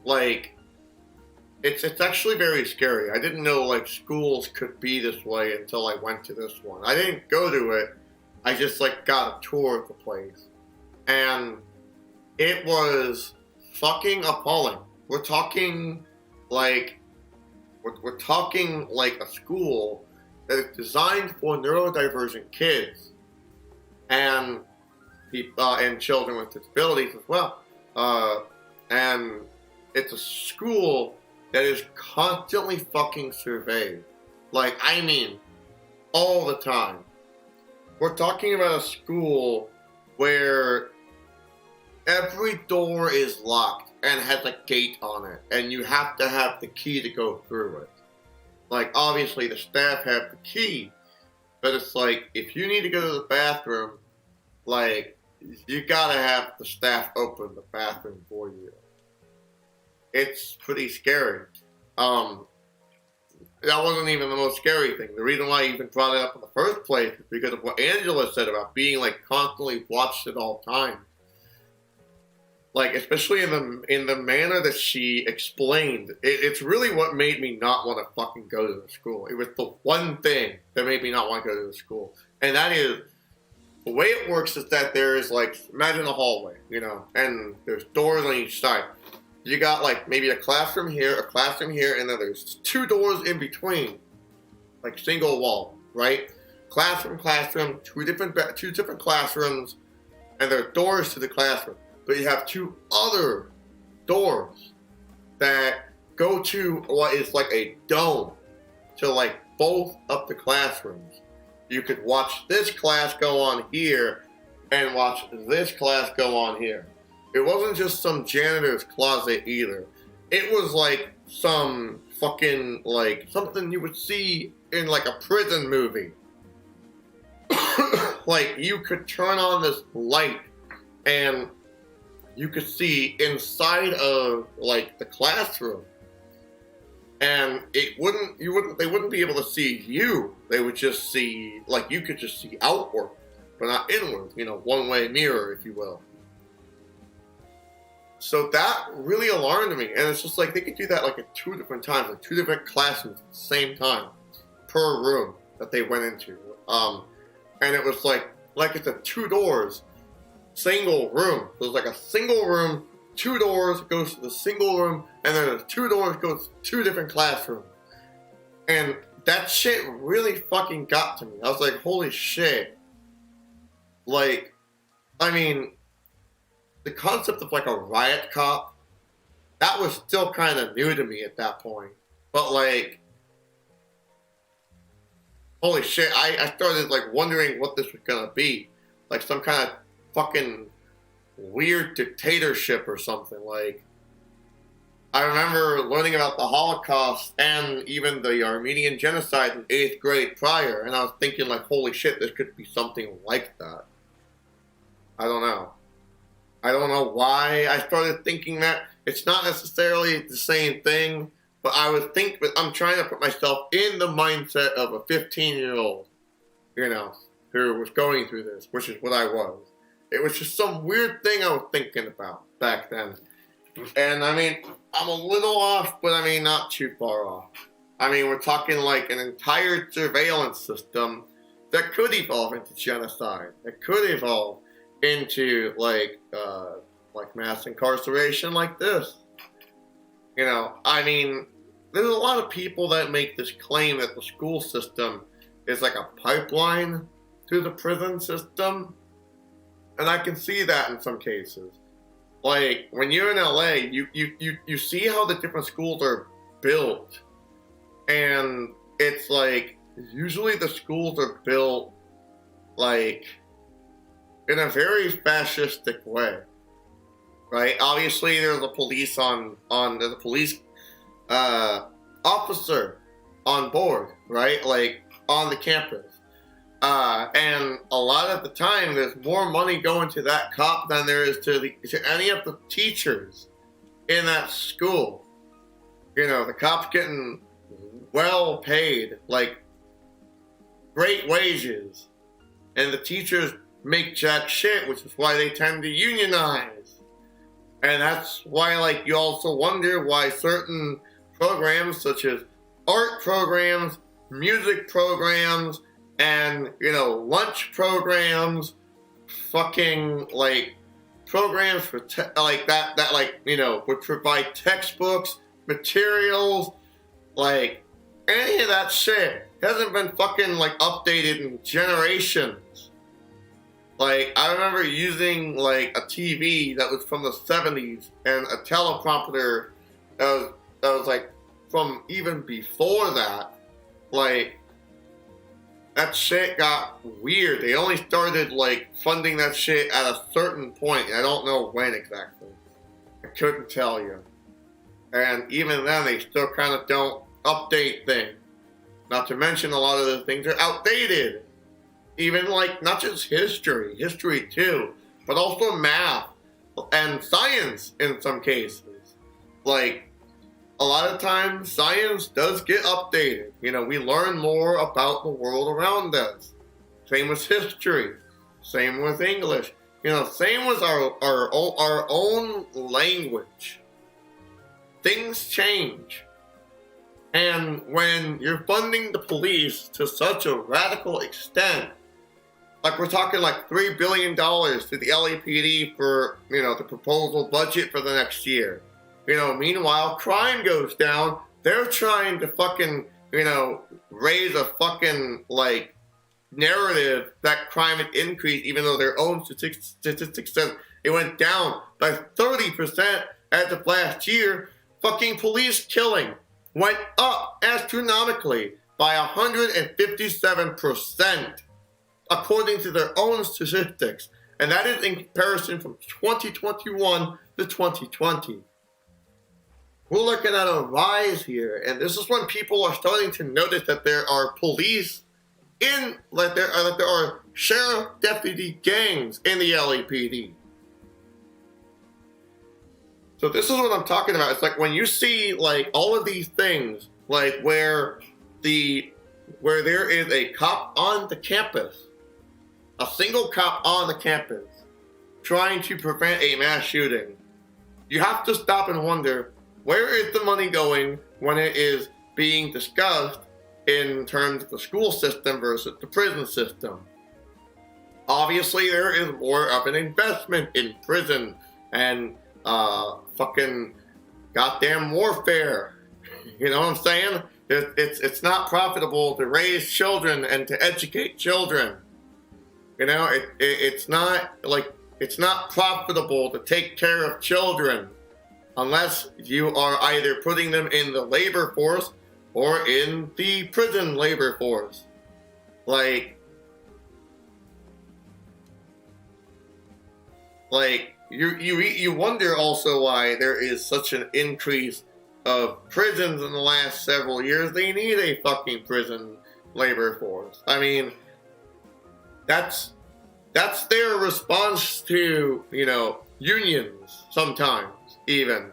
[SPEAKER 1] Like, it's actually very scary. I didn't know like schools could be this way until I went to this one. I didn't go to it. I just like got a tour of the place, and it was fucking appalling. We're talking like a school that is designed for neurodivergent kids and people and children with disabilities as well. And it's a school that is constantly fucking surveyed. Like, I mean, all the time. We're talking about a school where every door is locked and has a gate on it, and you have to have the key to go through it. Like, obviously the staff have the key, but it's like, if you need to go to the bathroom, like, you gotta have the staff open the bathroom for you. It's pretty scary. That wasn't even the most scary thing. The reason why I even brought it up in the first place is because of what Angela said about being, like, constantly watched at all times. Like, especially in the manner that she explained, it's really what made me not want to fucking go to the school. It was the one thing that made me not want to go to the school. And that is, the way it works is that there is, like, imagine a hallway, and there's doors on each side. You got, like, maybe a classroom here, and then there's two doors in between, like, single wall, right? Classroom, two different classrooms, and there are doors to the classroom. But you have two other doors that go to what is like a dome to, like, both of the classrooms. You could watch this class go on here and watch this class go on here. It wasn't just some janitor's closet either. It was like some fucking, like, something you would see in, like, a prison movie. Like, you could turn on this light and you could see inside of, like, the classroom. And they wouldn't be able to see you. They would just see, like, you could just see outward, but not inward, one-way mirror, if you will. So that really alarmed me, and it's just like, they could do that, like, at two different times, like, two different classrooms at the same time, per room that they went into. And it was like it's a two doors, single room. So it's like a single room, two doors goes to the single room, and then the two doors goes to two different classrooms. And that shit really fucking got to me. I was like, holy shit. Like, I mean, the concept of, like, a riot cop, that was still kind of new to me at that point. But, like, holy shit, I started, like, wondering what this was gonna be. Like, some kind of fucking weird dictatorship or something. Like, I remember learning about the Holocaust and even the Armenian genocide in 8th grade prior, and I was thinking, like, holy shit, this could be something like that. I don't know why I started thinking that. It's not necessarily the same thing, but I'm trying to put myself in the mindset of a 15-year-old, who was going through this, which is what I was. It was just some weird thing I was thinking about back then. And, I mean, I'm a little off, but, I mean, not too far off. I mean, we're talking, like, an entire surveillance system that could evolve into genocide. That could evolve into, like mass incarceration like this. I mean, there's a lot of people that make this claim that the school system is like a pipeline to the prison system. And I can see that in some cases. Like, when you're in LA, you see how the different schools are built. And it's like, usually the schools are built, like, in a very fascistic way. Right? Obviously, there's a police there's a police officer on board, right? Like, on the campus. And a lot of the time, there's more money going to that cop than there is to any of the teachers in that school. You know, the cop's getting well paid, like great wages, and the teachers make jack shit, which is why they tend to unionize. And that's why, like, you also wonder why certain programs, such as art programs, music programs, and, you know, lunch programs, fucking, like, programs for, like, that, like, you know, would provide textbooks, materials, like, any of that shit hasn't been fucking, like, updated in generations. Like, I remember using, like, a TV that was from the 70s and a teleprompter that was like, from even before that. Like, that shit got weird. They only started, like, funding that shit at a certain point. I don't know when exactly. I couldn't tell you. And even then, they still kind of don't update things. Not to mention, a lot of the things are outdated. Even, like, not just history too, but also math and science in some cases. Like, a lot of times, science does get updated. You know, we learn more about the world around us. Same with history. Same with English. You know, same with our own language. Things change. And when you're funding the police to such a radical extent, like we're talking like $3 billion to the LAPD for, you know, the proposal budget for the next year. You know, meanwhile, crime goes down. They're trying to fucking, you know, raise a fucking, like, narrative that crime had increased, even though their own statistics said it went down by 30% as of last year. Fucking police killing went up astronomically by 157%, according to their own statistics. And that is in comparison from 2021 to 2020. We're looking at a rise here, and this is when people are starting to notice that there are police that there are sheriff deputy gangs in the LAPD. So this is what I'm talking about. It's like when you see, like, all of these things, like where there is a cop on the campus, a single cop on the campus, trying to prevent a mass shooting, you have to stop and wonder, where is the money going when it is being discussed in terms of the school system versus the prison system? Obviously, there is more of an investment in prison and fucking goddamn warfare. You know what I'm saying? It's not profitable to raise children and to educate children. You know, it's not profitable to take care of children unless you are either putting them in the labor force or in the prison labor force. Like you wonder also why there is such an increase of prisons in the last several years. They need a fucking prison labor force. I mean, that's their response to, you know, unions sometimes. Even,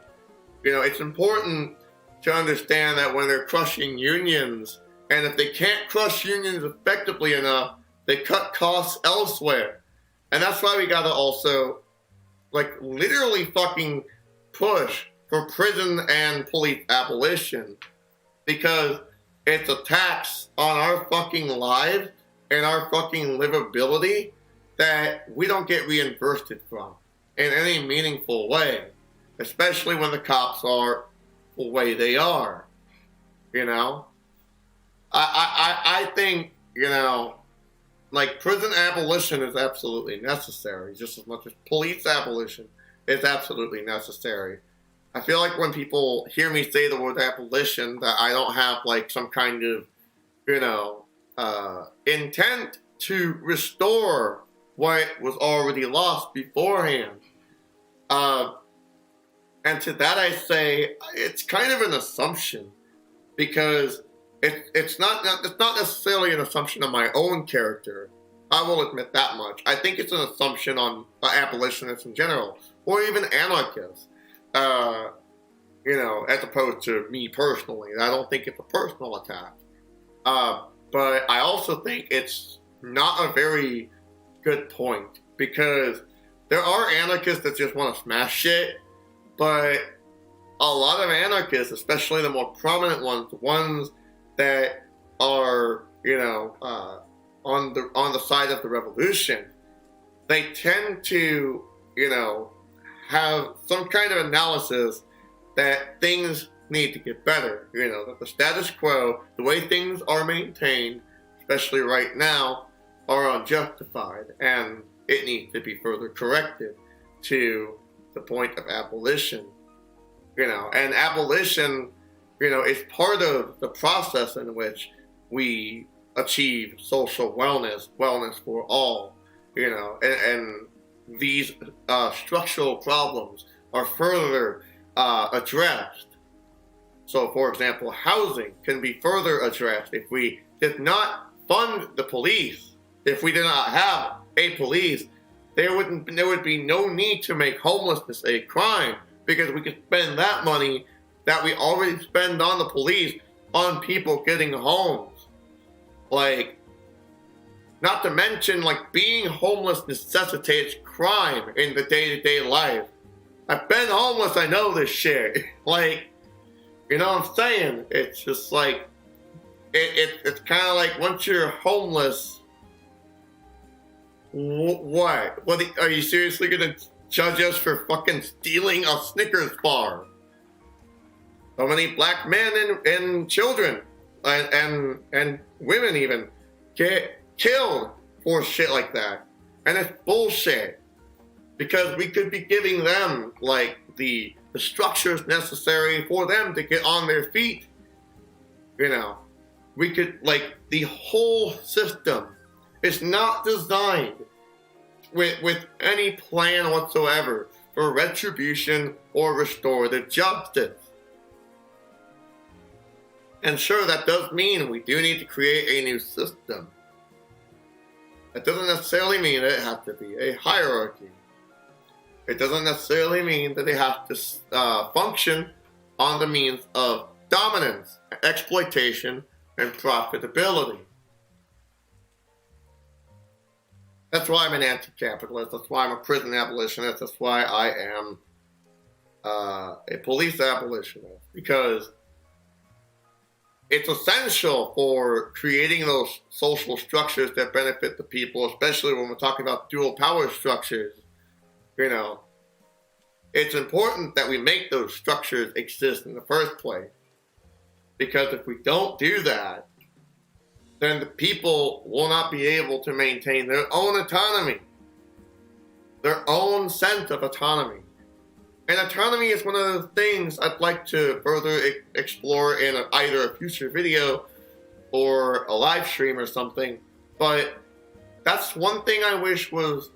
[SPEAKER 1] you know, it's important to understand that when they're crushing unions, and if they can't crush unions effectively enough, they cut costs elsewhere. And that's why we gotta also, like, literally fucking push for prison and police abolition, because it's a tax on our fucking lives and our fucking livability that we don't get reimbursed from in any meaningful way. Especially when the cops are the way they are, you know? I think, you know, like, prison abolition is absolutely necessary, just as much as police abolition is absolutely necessary. I feel like when people hear me say the word abolition, that I don't have, like, some kind of, intent to restore what was already lost beforehand. And to that I say, it's kind of an assumption, because it's not necessarily an assumption on my own character. I will admit that much. I think it's an assumption on abolitionists in general, or even anarchists. As opposed to me personally. I don't think it's a personal attack. But I also think it's not a very good point, because there are anarchists that just want to smash shit, but a lot of anarchists, especially the more prominent ones, the ones that are, on the side of the revolution, they tend to, have some kind of analysis that things need to get better. That the status quo, the way things are maintained, especially right now, are unjustified, and it needs to be further corrected to the point of abolition. And abolition, is part of the process in which we achieve social wellness for all, and these structural problems are further addressed. So, for example, housing can be further addressed if we did not fund the police. If we did not have a police, there would be no need to make homelessness a crime, because we could spend that money that we already spend on the police on people getting homes. Like, not to mention, like, being homeless necessitates crime in the day-to-day life. I've been homeless, I know this shit. Like, you know what I'm saying? It's just like, it's kind of like, once you're homeless, what? Are you seriously gonna judge us for fucking stealing a Snickers bar? So many black men and children and women even get killed for shit like that. And it's bullshit. Because we could be giving them, like, the structures necessary for them to get on their feet. We could, like, the whole system is not designed with any plan whatsoever for retribution or restorative justice. And sure, that does mean we do need to create a new system. That doesn't necessarily mean that it has to be a hierarchy. It doesn't necessarily mean that they have to function on the means of dominance, exploitation, and profitability. That's why I'm an anti-capitalist. That's why I'm a prison abolitionist. That's why I am a police abolitionist. Because it's essential for creating those social structures that benefit the people, especially when we're talking about dual power structures. It's important that we make those structures exist in the first place. Because if we don't do that, then the people will not be able to maintain their own autonomy, their own sense of autonomy. And autonomy is one of the things I'd like to further explore in either a future video or a live stream or something. But that's one thing I wish was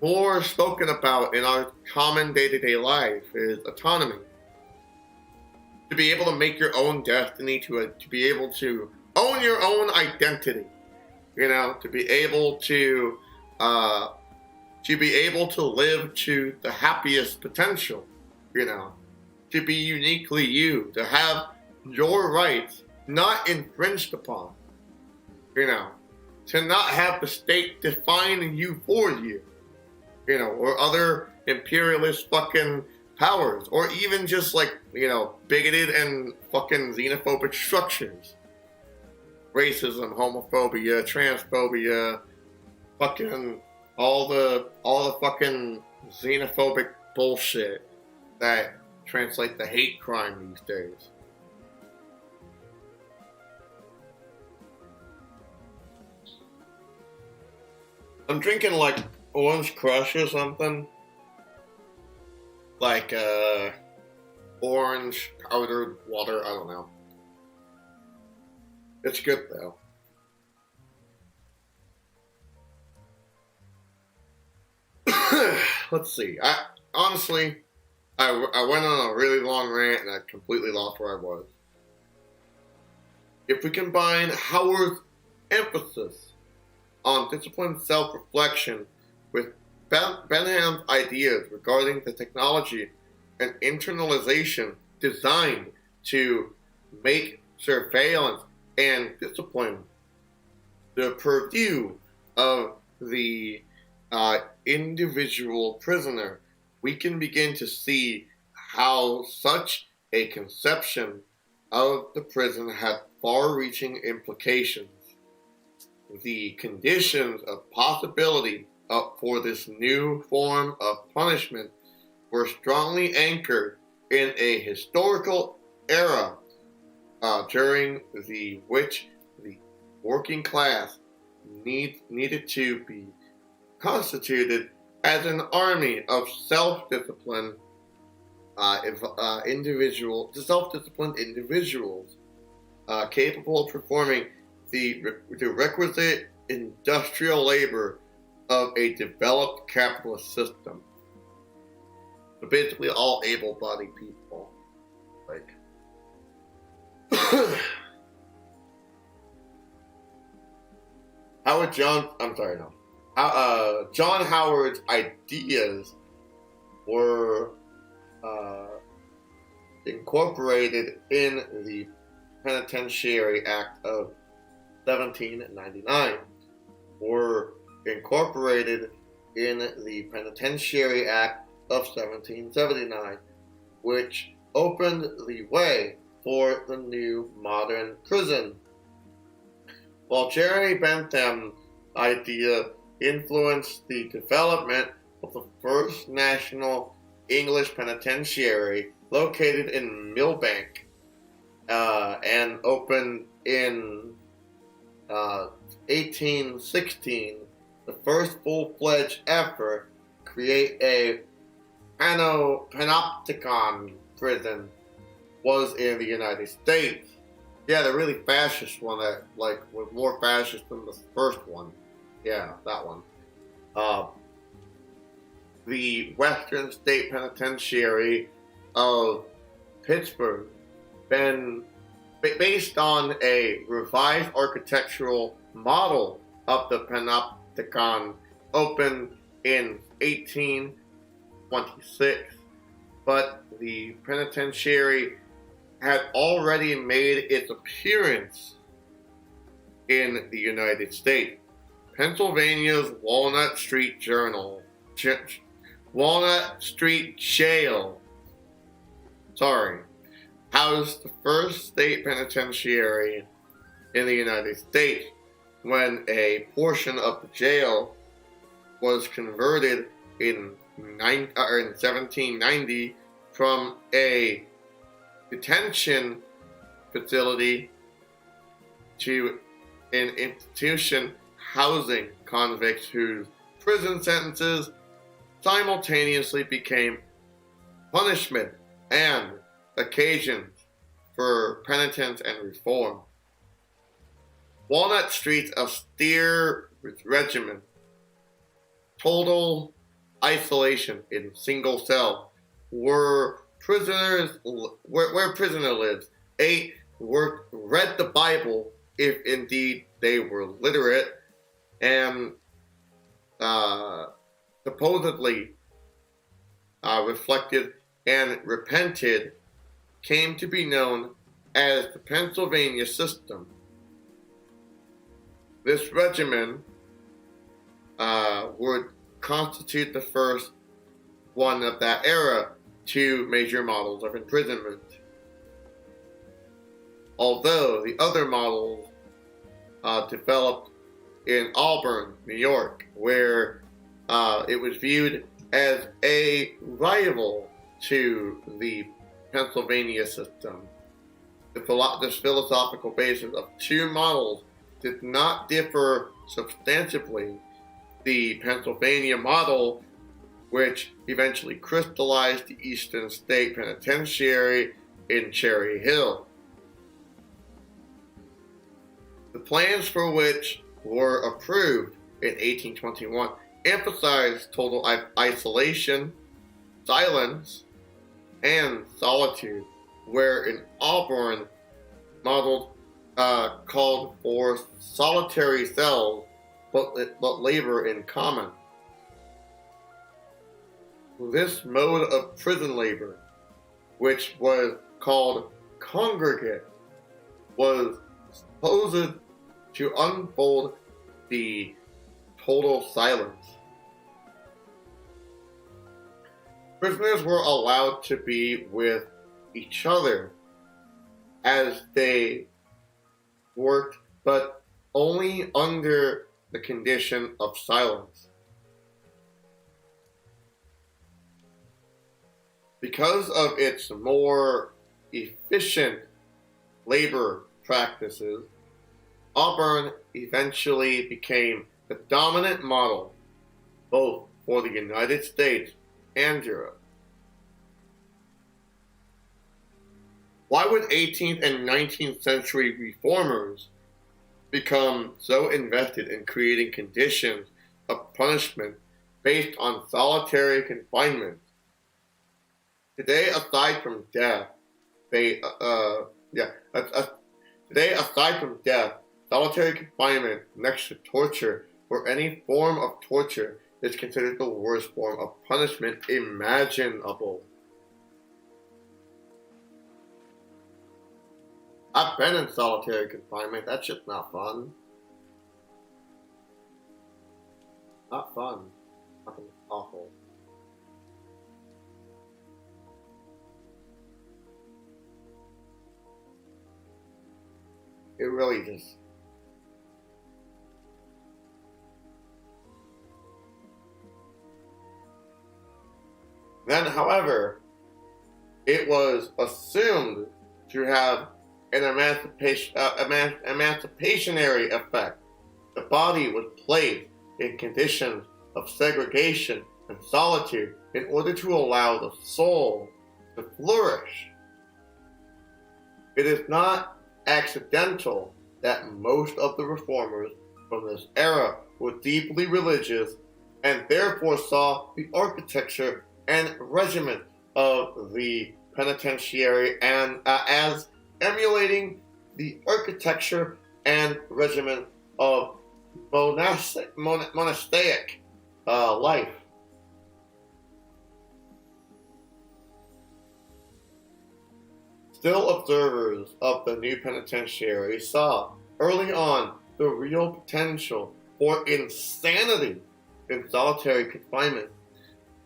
[SPEAKER 1] more spoken about in our common day-to-day life, is autonomy. To be able to make your own destiny, to be able to own your own identity, to be able to live to the happiest potential, to be uniquely you, to have your rights not infringed upon, to not have the state define you for you, or other imperialist fucking powers, or even just like, bigoted and fucking xenophobic structures. Racism, homophobia, transphobia, fucking all the fucking xenophobic bullshit that translate to hate crime these days. I'm drinking like Orange Crush or something. Like orange powdered water, I don't know. It's good though. Let's see. I went on a really long rant and I completely lost where I was. If we combine Howard's emphasis on disciplined self-reflection with Benham's ideas regarding the technology and internalization designed to make surveillance and discipline the purview of the individual prisoner, we can begin to see how such a conception of the prison had far-reaching implications. The conditions of possibility for this new form of punishment were strongly anchored in a historical era during which the working class needed to be constituted as an army of self-disciplined individuals capable of performing the requisite industrial labor of a developed capitalist system. So basically all able-bodied people. Like John Howard's ideas were incorporated in the Penitentiary Act of 1799, were incorporated in the Penitentiary Act of 1779, which opened the way for the new modern prison. While Jeremy Bentham's idea influenced the development of the first national English penitentiary located in Millbank and opened in 1816, the first full-fledged effort to create a panopticon prison was in the United States. Yeah, the really fascist one that was more fascist than the first one. Yeah, that one. The Western State Penitentiary of Pittsburgh, based on a revised architectural model of the panopticon, opened in 1826, but the penitentiary had already made its appearance in the United States. Pennsylvania's Walnut Street Jail, housed the first state penitentiary in the United States when a portion of the jail was converted in 1790 from a detention facility to an institution housing convicts whose prison sentences simultaneously became punishment and occasions for penitence and reform. Walnut Street's austere regimen, total isolation in single cell, where prisoner lives, ate, worked, read the Bible, if indeed they were literate, and supposedly reflected and repented, came to be known as the Pennsylvania system. This regimen would constitute the first one of that era, two major models of imprisonment. Although the other models developed in Auburn, New York, where it was viewed as a rival to the Pennsylvania system. This philosophical basis of two models did not differ substantively the Pennsylvania model, which eventually crystallized the Eastern State Penitentiary in Cherry Hill. The plans for which were approved in 1821 emphasized total isolation, silence, and solitude, where in Auburn modeled called for solitary cells but labor in common. This mode of prison labor, which was called congregate, was supposed to unfold the total silence. Prisoners were allowed to be with each other as they worked, but only under the condition of silence. Because of its more efficient labor practices, Auburn eventually became the dominant model both for the United States and Europe. Why would 18th and 19th century reformers become so invested in creating conditions of punishment based on solitary confinement? Today, aside from death, solitary confinement next to torture or any form of torture is considered the worst form of punishment imaginable. I've been in solitary confinement. That shit's not fun. Not fun. Fucking awful. It really just... Then, however, it was assumed to have an emancipationary effect. The body was placed in conditions of segregation and solitude in order to allow the soul to flourish. It is not accidental that most of the reformers from this era were deeply religious and therefore saw the architecture and regimen of the penitentiary and as emulating the architecture and regimen of monastic life. Still, observers of the new penitentiary saw early on the real potential for insanity in solitary confinement.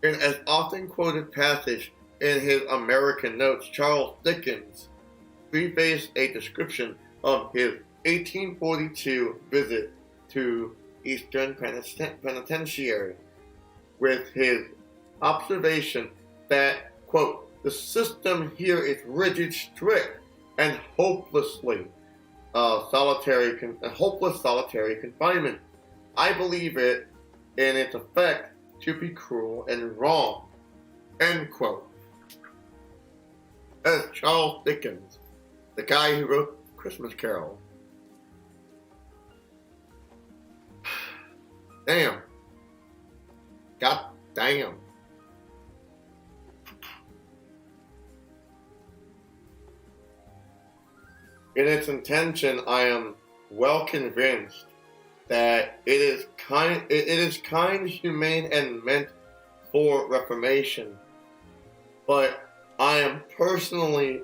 [SPEAKER 1] In an often quoted passage in his American Notes, Charles Dickens prefaced a description of his 1842 visit to Eastern Penitentiary with his observation that, quote, the system here is rigid, strict, and hopeless solitary confinement. I believe it in its effect to be cruel and wrong, end quote. That's Charles Dickens, the guy who wrote Christmas Carol. Damn. God damn. In its intention, I am well convinced that it is kind, humane, and meant for reformation. But I am persuaded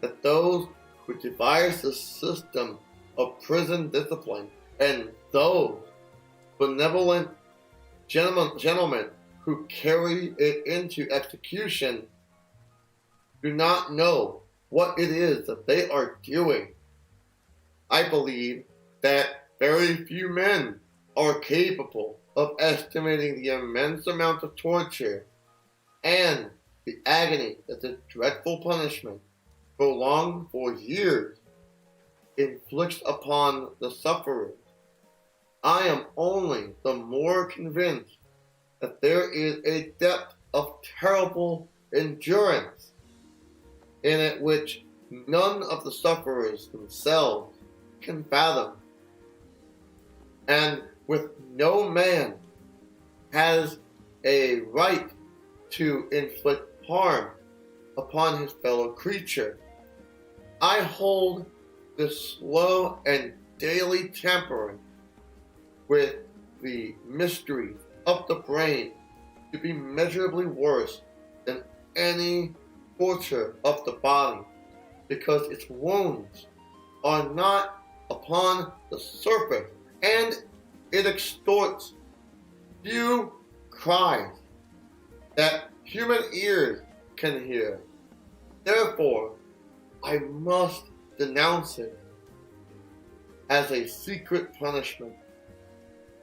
[SPEAKER 1] that those who devise the system of prison discipline and those benevolent gentlemen who carry it into execution do not know what it is that they are doing. I believe that very few men are capable of estimating the immense amount of torture and the agony that the dreadful punishment, prolonged for years, inflicts upon the sufferers. I am only the more convinced that there is a depth of terrible endurance in it which none of the sufferers themselves can fathom, and with no man has a right to inflict harm upon his fellow creature. I hold the slow and daily tampering with the mysteries of the brain to be measurably worse than any torture of the body, because its wounds are not upon the surface, and it extorts few cries that human ears can hear. Therefore, I must denounce it as a secret punishment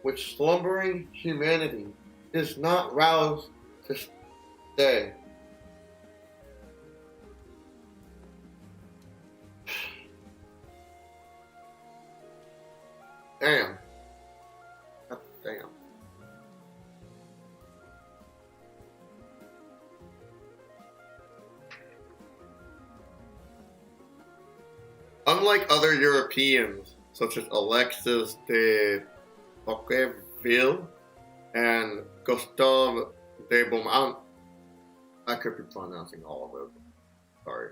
[SPEAKER 1] which slumbering humanity is not roused to stay. Damn. Damn. Unlike other Europeans, such as Alexis de Tocqueville and Gustave de Beaumont, I could be pronouncing all of those, sorry,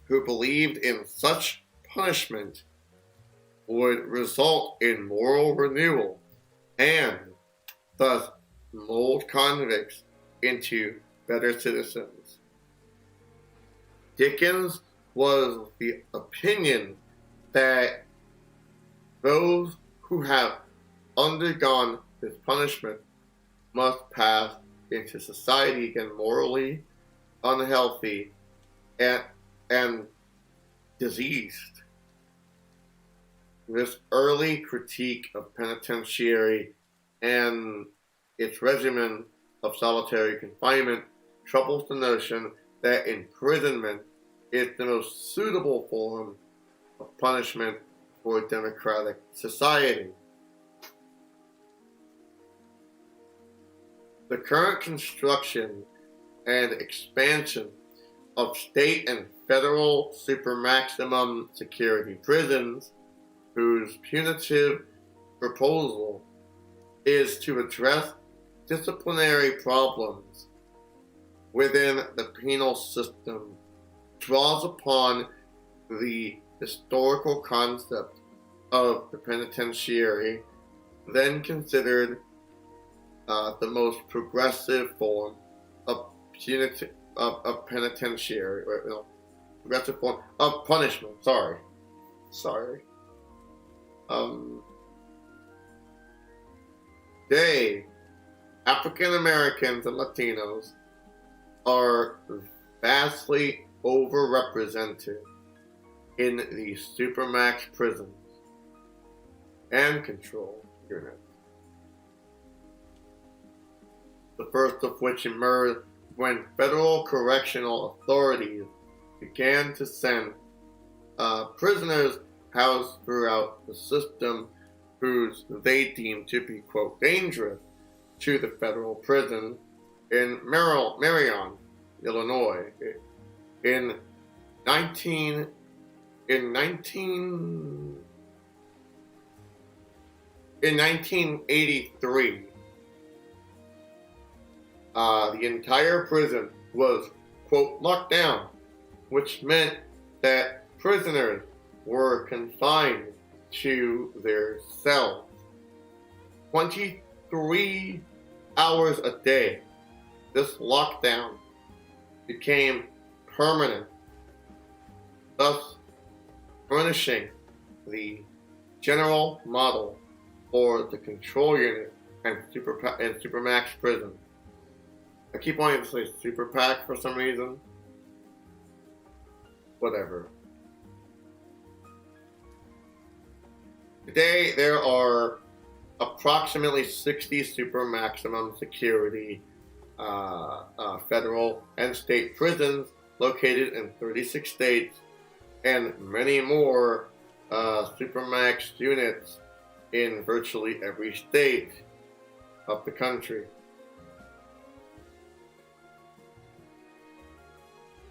[SPEAKER 1] who believed in such punishment would result in moral renewal and thus mold convicts into better citizens. Dickens was the opinion that those who have undergone this punishment must pass into society again morally unhealthy and diseased. This early critique of penitentiary and its regimen of solitary confinement troubles the notion that imprisonment is the most suitable form of punishment for a democratic society. The current construction and expansion of state and federal super-maximum security prisons, whose punitive proposal is to address disciplinary problems within the penal system, draws upon the historical concept of the penitentiary, then considered the most progressive form of penitentiary, progressive form of punishment. They, African Americans and Latinos, are vastly overrepresented in the supermax prisons and control units. The first of which emerged when federal correctional authorities began to send prisoners housed throughout the system whose they deemed to be, quote, dangerous to the federal prison in Marion, Illinois. In 1983, the entire prison was, quote, locked down, which meant that prisoners were confined to their cells 23 hours a day. This lockdown became permanent, thus furnishing the general model for the control unit and supermax prison. I keep wanting to say super PAC for some reason. Whatever. Today there are approximately 60 super maximum security federal and state prisons located in 36 states, and many more Supermax units in virtually every state of the country.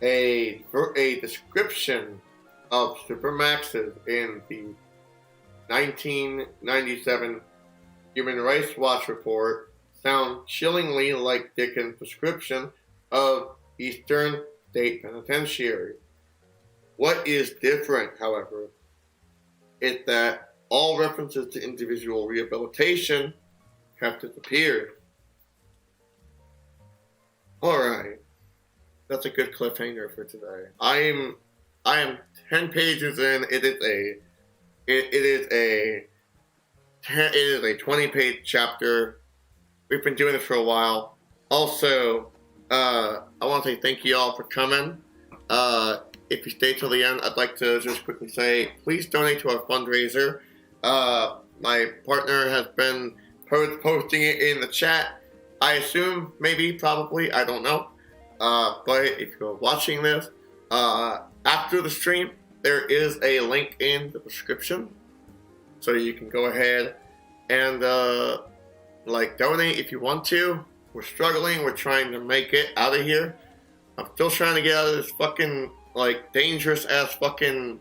[SPEAKER 1] A description of Supermaxes in the 1997 Human Rights Watch report sound chillingly like Dickens' description of Eastern State Penitentiary. What is different, however, is that all references to individual rehabilitation have disappeared. Alright, that's a good cliffhanger for today. I am 10 pages in. It is a 20-page chapter. We've been doing this for a while. Also, I want to say thank you all for coming. If you stay till the end, I'd like to just quickly say, please donate to our fundraiser. My partner has been posting it in the chat. I assume, maybe, probably, I don't know. But if you're watching this, after the stream, there is a link in the description. So you can go ahead and, donate if you want to. We're struggling. We're trying to make it out of here. I'm still trying to get out of this fucking, dangerous ass fucking,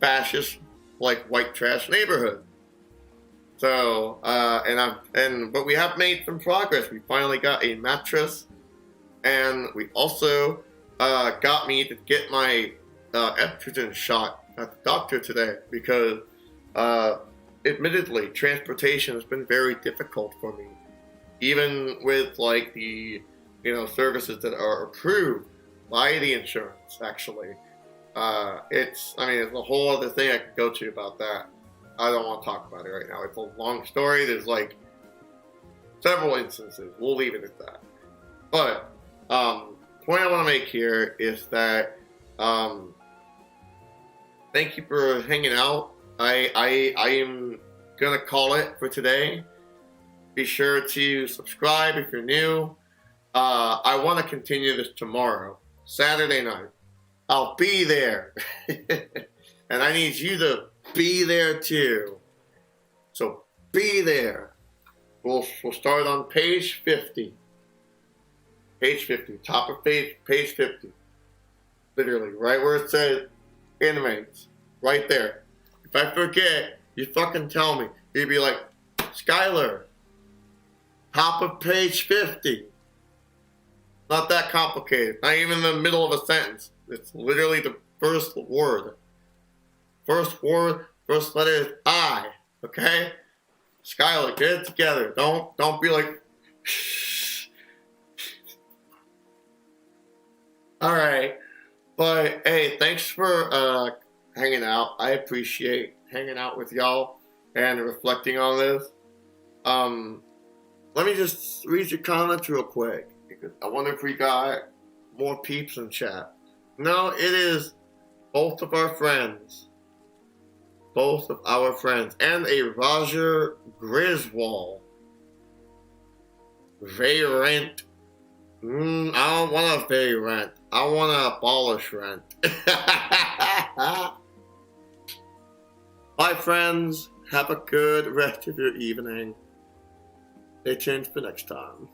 [SPEAKER 1] fascist, white trash neighborhood. So, but we have made some progress. We finally got a mattress, and we also got me to get my estrogen shot at the doctor today because, admittedly, transportation has been very difficult for me, even with the services that are approved by the insurance. Actually, it's a whole other thing I could go to about that. I don't want to talk about it right now. It's a long story. There's several instances. We'll leave it at that. But the point I want to make here is that thank you for hanging out. I am gonna call it for today. Be sure to subscribe if you're new. I want to continue this tomorrow, Saturday night. I'll be there, and I need you to be there too. So be there. We'll start on page 50. Page 50, top of page 50. Literally, right where it says inmates. Right there. If I forget, you fucking tell me. You'd be like, Skylar, top of page 50. Not that complicated. Not even in the middle of a sentence. It's literally the first word. First word, first letter is I. Okay? Skylar, get it together. Don't be like, shh. Alright. But hey, thanks for hanging out. I appreciate hanging out with y'all and reflecting on this. Let me just read your comments real quick. I wonder if we got more peeps in chat. No, it is both of our friends. Both of our friends. And a Roger Griswold. Vayrent. I don't want a vayrent. I want to abolish rent. Bye, friends. Have a good rest of your evening. Stay tuned for next time.